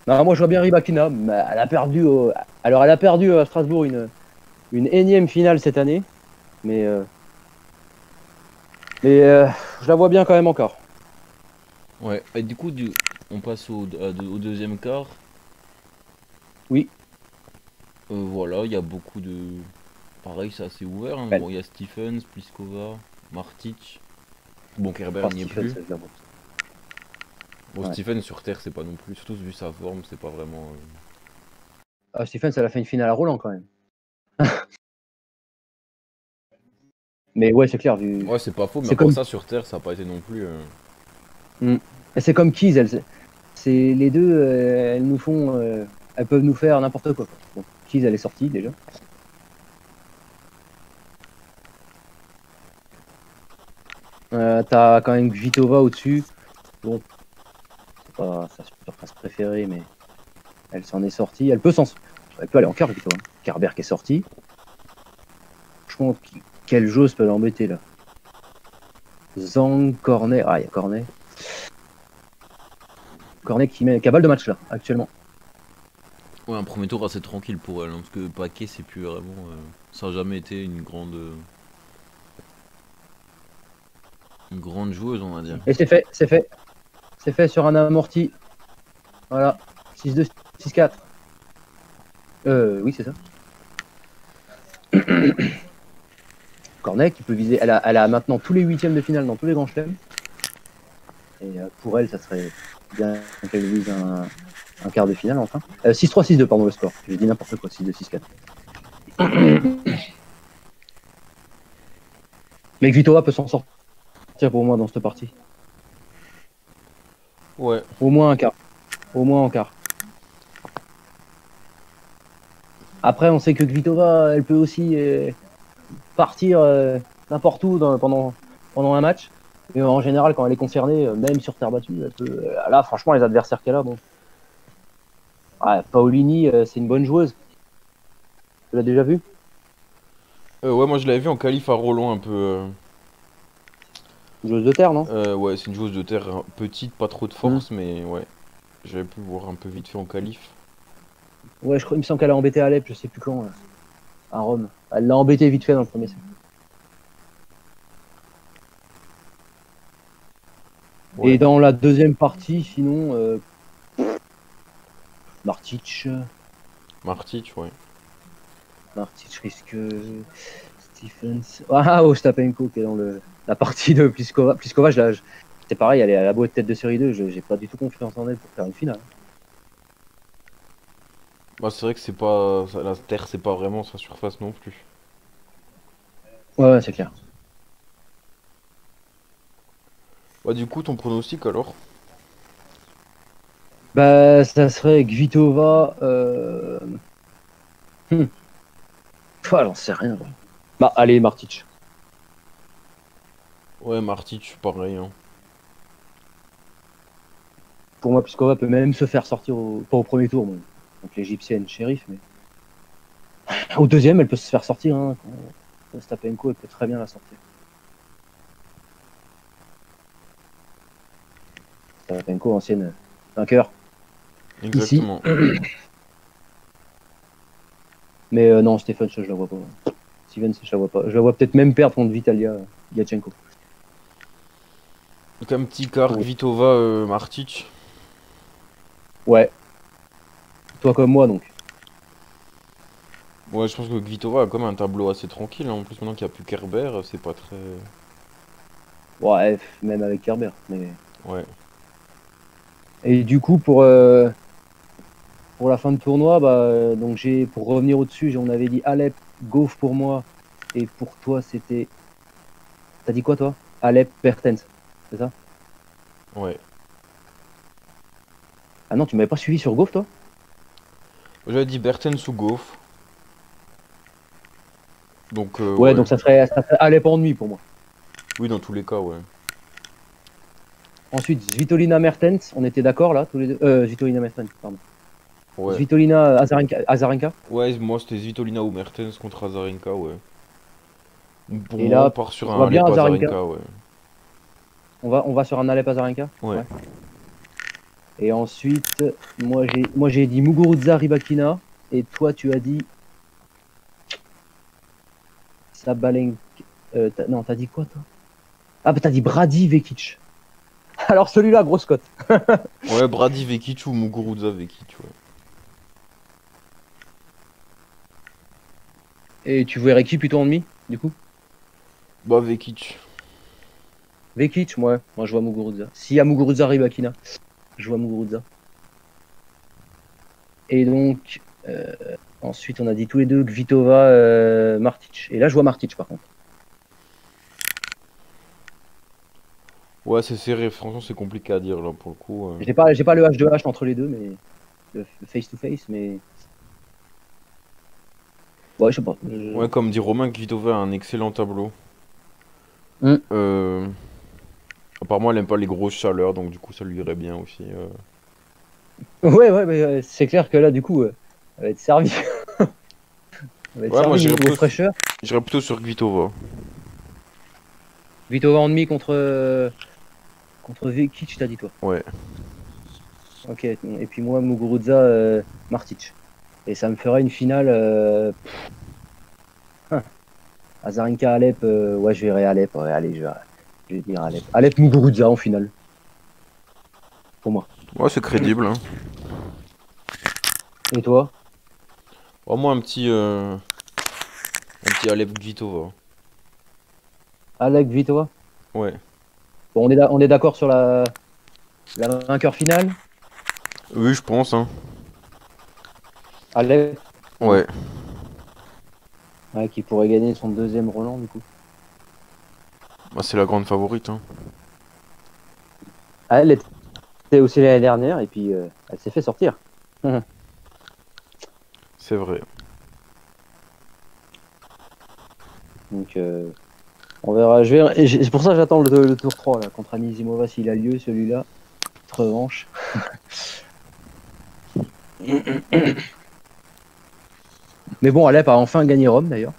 Non, moi je vois bien Rybakina, mais elle a perdu. Alors elle a perdu à Strasbourg une énième finale cette année, mais, je la vois bien quand même encore. Ouais, et du coup, on passe au deuxième quart. Oui, Voilà, il y a beaucoup de. Pareil, c'est assez ouvert, hein. ben, Bon, il y a Stephens, Pliskova, Martic. Bon, Kerber pas n'y est Stephen, plus. ça, je la vois. Bon, Ouais. Stephens sur terre, c'est pas non plus. Surtout vu sa forme, c'est pas vraiment. Ah, Stephen, elle a fait une finale à Roland quand même. Mais ouais, c'est clair, vu. Ouais, c'est pas faux, mais C'est à part comme. ça, sur terre, ça a pas été non plus. Hmm. Et c'est comme Keys, c'est les deux, elles nous font. Elles peuvent nous faire n'importe quoi. Bon, Keys, elle est sortie déjà. T'as quand même Kvitova au-dessus. Bon, c'est pas sa surface préférée, mais elle s'en est sortie. Elle peut aller en quart, Kvitova. Kerber qui est sorti. Franchement, quelle joueuse peut l'embêter là. Zhang, Cornet. Ah, il y a Cornet. Cornet qui a balle de match là, actuellement. Ouais, un premier tour assez tranquille pour elle, hein, parce que Paquet, c'est plus vraiment. Ça a jamais été une grande joueuse, on va dire. Et c'est fait, c'est fait. C'est fait sur un amorti. Voilà. 6-2, 6-4. Oui, c'est ça. Cornet qui peut viser. Elle a maintenant tous les huitièmes de finale dans tous les grands chelems. Et pour elle, ça serait bien qu'elle vise un quart de finale enfin. 6-3, 6-2, pardon, le score. J'ai dit n'importe quoi, 6-2, 6-4. Mais Kvitova peut s'en sortir pour moi dans cette partie. Ouais. Au moins un quart. Au moins en quart. Après, on sait que Kvitova, elle peut aussi partir n'importe où pendant un match. Et en général, quand elle est concernée, même sur terre battue, elle peut. Là, franchement, les adversaires qu'elle a, bon. Ah, Paolini, c'est une bonne joueuse. Tu l'as déjà vu? Ouais, moi je l'avais vu en qualif à Roland un peu. Une joueuse de terre, non? Ouais, c'est une joueuse de terre petite, pas trop de Hmm. force, mais ouais. J'avais pu voir un peu vite fait en qualif. Ouais, il me semble qu'elle a embêté Alep, je sais plus quand, à Rome. Elle l'a embêté vite fait dans le premier set. Ouais. Et dans la deuxième partie, sinon, Martic, Martic, ouais. Martic risque. Stephens. Ah, Ostapenko qui est dans la partie de Pliskova. Pliskova, c'est pareil, elle est à la boîte tête de série 2. J'ai pas du tout confiance en elle pour faire une finale. Bah, c'est vrai que c'est pas. La terre, c'est pas vraiment sa surface non plus. Ouais, ouais, c'est clair. Bah, du coup, ton pronostic alors? Bah, ça serait Kvitova. Hmm. J'en sais rien. Bah, allez, Martic. Ouais, Martic, pareil, hein. Pour moi, Pliskova peut même se faire sortir pas au premier tour. Bon. Donc l'égyptienne, shérif, mais. Au deuxième, elle peut se faire sortir. Hein. Ostapenko, elle peut très bien la sortir. Ostapenko, ancienne vainqueur. Ici. Exactement. Mais non, Stéphane, ça, je la vois pas. Steven, je la vois pas. Je la vois peut-être même perdre contre Vitalia Yatchenko. Donc, un petit quart, Oh. Kvitova, Martic. Ouais. Toi comme moi, donc. Ouais, je pense que Kvitova a quand même un tableau assez tranquille, hein. En plus, maintenant qu'il n'y a plus Kerber, c'est pas très. Ouais, même avec Kerber. Mais... Ouais. Et du coup, pour la fin de tournoi, donc pour revenir au-dessus, on avait dit Alep, Goff pour moi. Et pour toi, c'était. T'as dit quoi, toi? Alep, Bertens. C'est ça? Ouais. Ah non, tu m'avais pas suivi sur Goff, toi? J'avais dit Bertens ou Goff. Donc, Ouais, ouais. donc ça serait Alep ennui pour moi. Oui, dans tous les cas, ouais. Ensuite, Svitolina Mertens, on était d'accord là, tous les deux. Svitolina Mertens, pardon. Ouais. Svitolina Azarenka. Ouais, moi c'était Svitolina ou Mertens contre Azarenka, ouais. Pour Et moi, on là, part sur on va un bien Alep Azarenka. Azarenka, ouais. On va sur un Alep Azarenka. Ouais. Et ensuite, moi j'ai dit Muguruza Ribakina. Et toi, tu as dit Sabalenka. Non, t'as dit quoi, toi? Ah, bah t'as dit Brady Vekic. Alors celui-là, grosse cote. Ouais, Brady Vekic ou Muguruza Vekic, ouais. Et tu verrais qui plutôt en demi, du coup? Bah, Vekic. Vekic, moi je vois Muguruza. S'il y a Muguruza Ribakina, je vois Muguruza. Et donc, ensuite, on a dit tous les deux Kvitova, Martic. Et là, je vois Martic, par contre. Ouais, c'est serré, franchement, c'est compliqué à dire là pour le coup. J'ai pas le H2H entre les deux, mais le face-to-face, mais... Ouais, je sais pas. Ouais, comme dit Romain, Kvitova a un excellent tableau. Hmm. Apparemment, elle aime pas les grosses chaleurs, donc du coup, ça lui irait bien aussi. Ouais, mais c'est clair que là, du coup, elle va être servie. Elle va être Ouais, moi, servie niveau fraîcheur. j'irais plutôt sur Kvitova. Vitova en demi contre Vekic, t'as dit toi. Ouais. Ok, et puis moi, Muguruza, Martic. Et ça me ferait une finale Azarenka Alep. Ouais, je verrai Alep. Ouais, allez, je vais dire Alep. Alep Muguruza en finale. Pour moi. Ouais, c'est crédible, hein. Et toi? Oh, moi, un petit Alep Kvitova. Alep Vitova? Ouais. Bon, on est d'accord sur la vainqueur finale? Oui, je pense, hein. Alep? Ouais. Ouais, qui pourrait gagner son deuxième Roland, du coup. Bah, c'est la grande favorite, hein. Ah, elle était aussi l'année dernière, et puis elle s'est fait sortir. C'est vrai. Donc, on verra. C'est pour ça que j'attends le tour 3 là, contre Anisimova s'il a lieu, celui-là. Petite revanche. Mais bon, Alep a enfin gagné Rome d'ailleurs.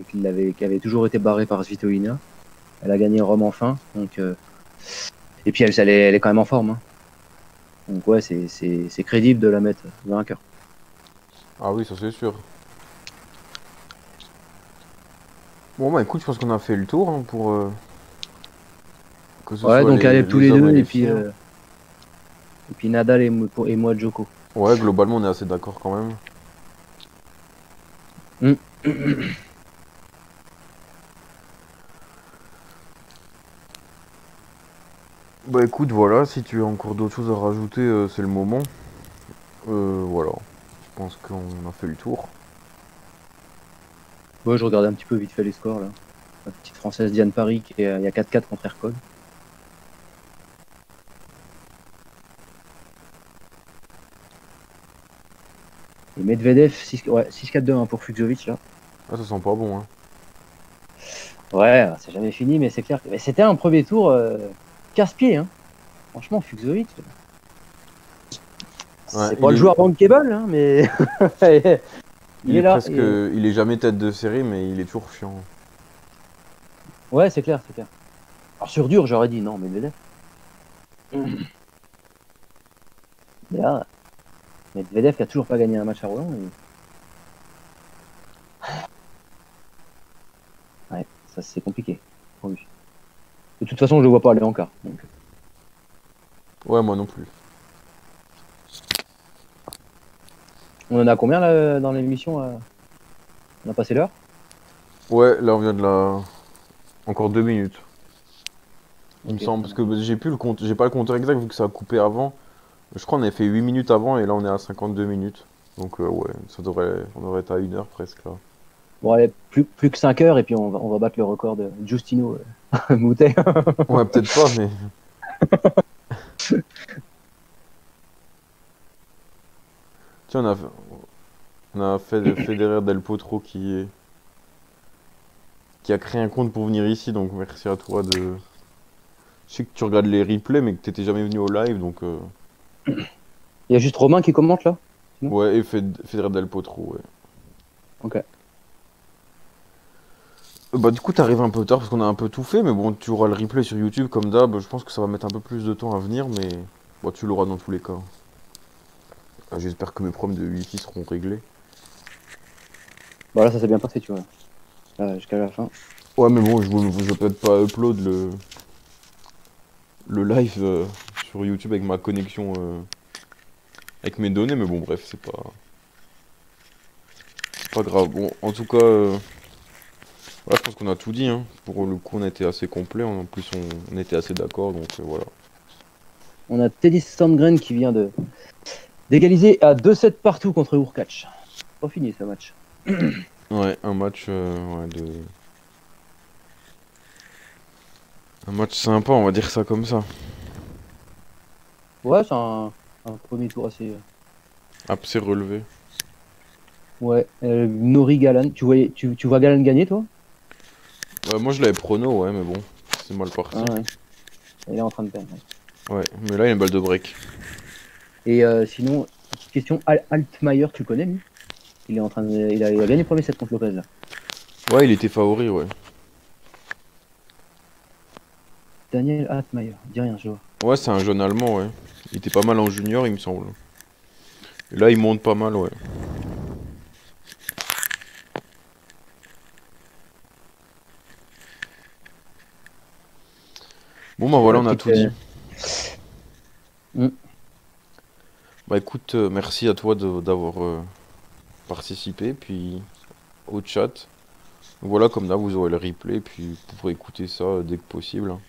Qui avait toujours été barrée par Svitolina. Elle a gagné Rome enfin. Donc, et puis elle est quand même en forme. Hein. Donc ouais, c'est crédible de la mettre vainqueur. Ah oui, ça c'est sûr. Bon, bah écoute, je pense qu'on a fait le tour hein, pour que ce Ouais, soit donc Alep tous les les hommes et deux les et puis, filles, hein. Nadal et moi Djoko. Ouais, globalement, on est assez d'accord quand même. Mm. Bah écoute, voilà, si tu as encore d'autres choses à rajouter, c'est le moment. Voilà, je pense qu'on a fait le tour. Ouais, je regardais un petit peu vite fait les scores là. La petite française Diane Paris qui est, il y a 4-4 contre Ercole. Et Medvedev 6-4-2 pour Fucsovics là. Ah, ça sent pas bon, hein. Ouais, c'est jamais fini, mais c'est clair. Mais c'était un premier tour casse-pied. Hein. Franchement, Fucsovics, Ouais, c'est pas le joueur bankable, hein, mais il est là. presque, il est jamais tête de série, mais il est toujours chiant. Ouais, c'est clair, c'est clair. Alors sur dur, j'aurais dit non, Medvedev. Mais là, Medvedev qui a toujours pas gagné un match à Roland. Ouais, ça c'est compliqué pour lui. De toute façon, je le vois pas aller en quart. Donc. Ouais, moi non plus. On en a combien là dans l'émission On a passé l'heure? Ouais, là on vient de la... Encore 2 minutes. Il me Ok, semble, ça parce que j'ai plus le compte, j'ai pas le compteur exact vu que ça a coupé avant. Je crois qu'on avait fait 8 minutes avant et là on est à 52 minutes. Donc ouais, on devrait être à 1 heure presque là. Bon, allez, plus que 5 heures et puis on va battre le record de Justino Moutet. Ouais, peut-être pas, mais... Tiens, on a fait Federer Del Potro qui a créé un compte pour venir ici, donc merci à toi de... Je sais que tu regardes les replays, mais que t'étais jamais venu au live, donc... Il y a juste Romain qui commente là? Ouais, et Federer Del Potro, ouais. Ok. Bah du coup t'arrives un peu tard parce qu'on a un peu tout fait, mais bon, tu auras le replay sur YouTube comme d'hab, je pense que ça va mettre un peu plus de temps à venir, mais... Bon, tu l'auras dans tous les cas. Ah, j'espère que mes problèmes de wifi seront réglés. Bah là, ça s'est bien passé, tu vois. Jusqu'à la fin. Ouais, mais bon, je vais peut-être pas upload le live sur YouTube avec ma connexion, avec mes données, mais bon, bref, c'est pas grave. Bon, en tout cas, ouais, je pense qu'on a tout dit, hein. Pour le coup, on a été assez complet. En plus, on était assez d'accord, donc voilà. On a Teddy Sandgren qui vient d'égaliser à 2-7 partout contre Urkach. Pas fini ce match. Ouais, un match, ouais, un match sympa, on va dire ça comme ça. Ouais, c'est un premier tour assez. Assez relevé. Ouais, Nori Galan. Tu vois Galan gagner, toi? Moi, je l'avais prono, ouais, mais bon, c'est mal parti. Ah ouais. Il est en train de perdre. Ouais. Ouais, mais là, il y a une balle de break. Et sinon, petite question, Altmaier, tu le connais, lui? Il a gagné le premier set contre Lopez, là. Ouais, il était favori, ouais. Daniel Altmaier, dis rien, je vois. Ouais, c'est un jeune Allemand, ouais. Il était pas mal en junior, il me semble. Et là, il monte pas mal, ouais. Bon, bah voilà, on a tout dit. Hmm. Bah écoute, merci à toi d'avoir participé, puis au chat. Voilà, comme là, vous aurez le replay, puis vous pourrez écouter ça dès que possible, hein.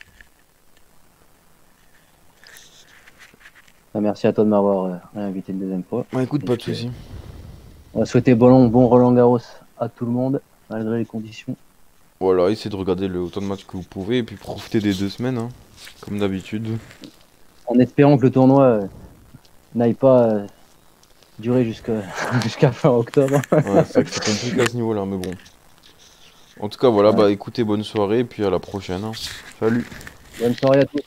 Merci à toi de m'avoir invité une deuxième fois. Bah écoute, pas de soucis. On va souhaiter bon Roland Garros à tout le monde, malgré les conditions. Voilà, essayez de regarder le autant de matchs que vous pouvez, et puis profitez des 2 semaines, hein, comme d'habitude. En espérant que le tournoi n'aille pas durer jusqu'à fin octobre. Ouais, c'est vrai que c'est compliqué à ce niveau-là, mais bon. En tout cas, voilà, Ouais. bah écoutez, bonne soirée, et puis à la prochaine, hein. Salut! Bonne soirée à tous.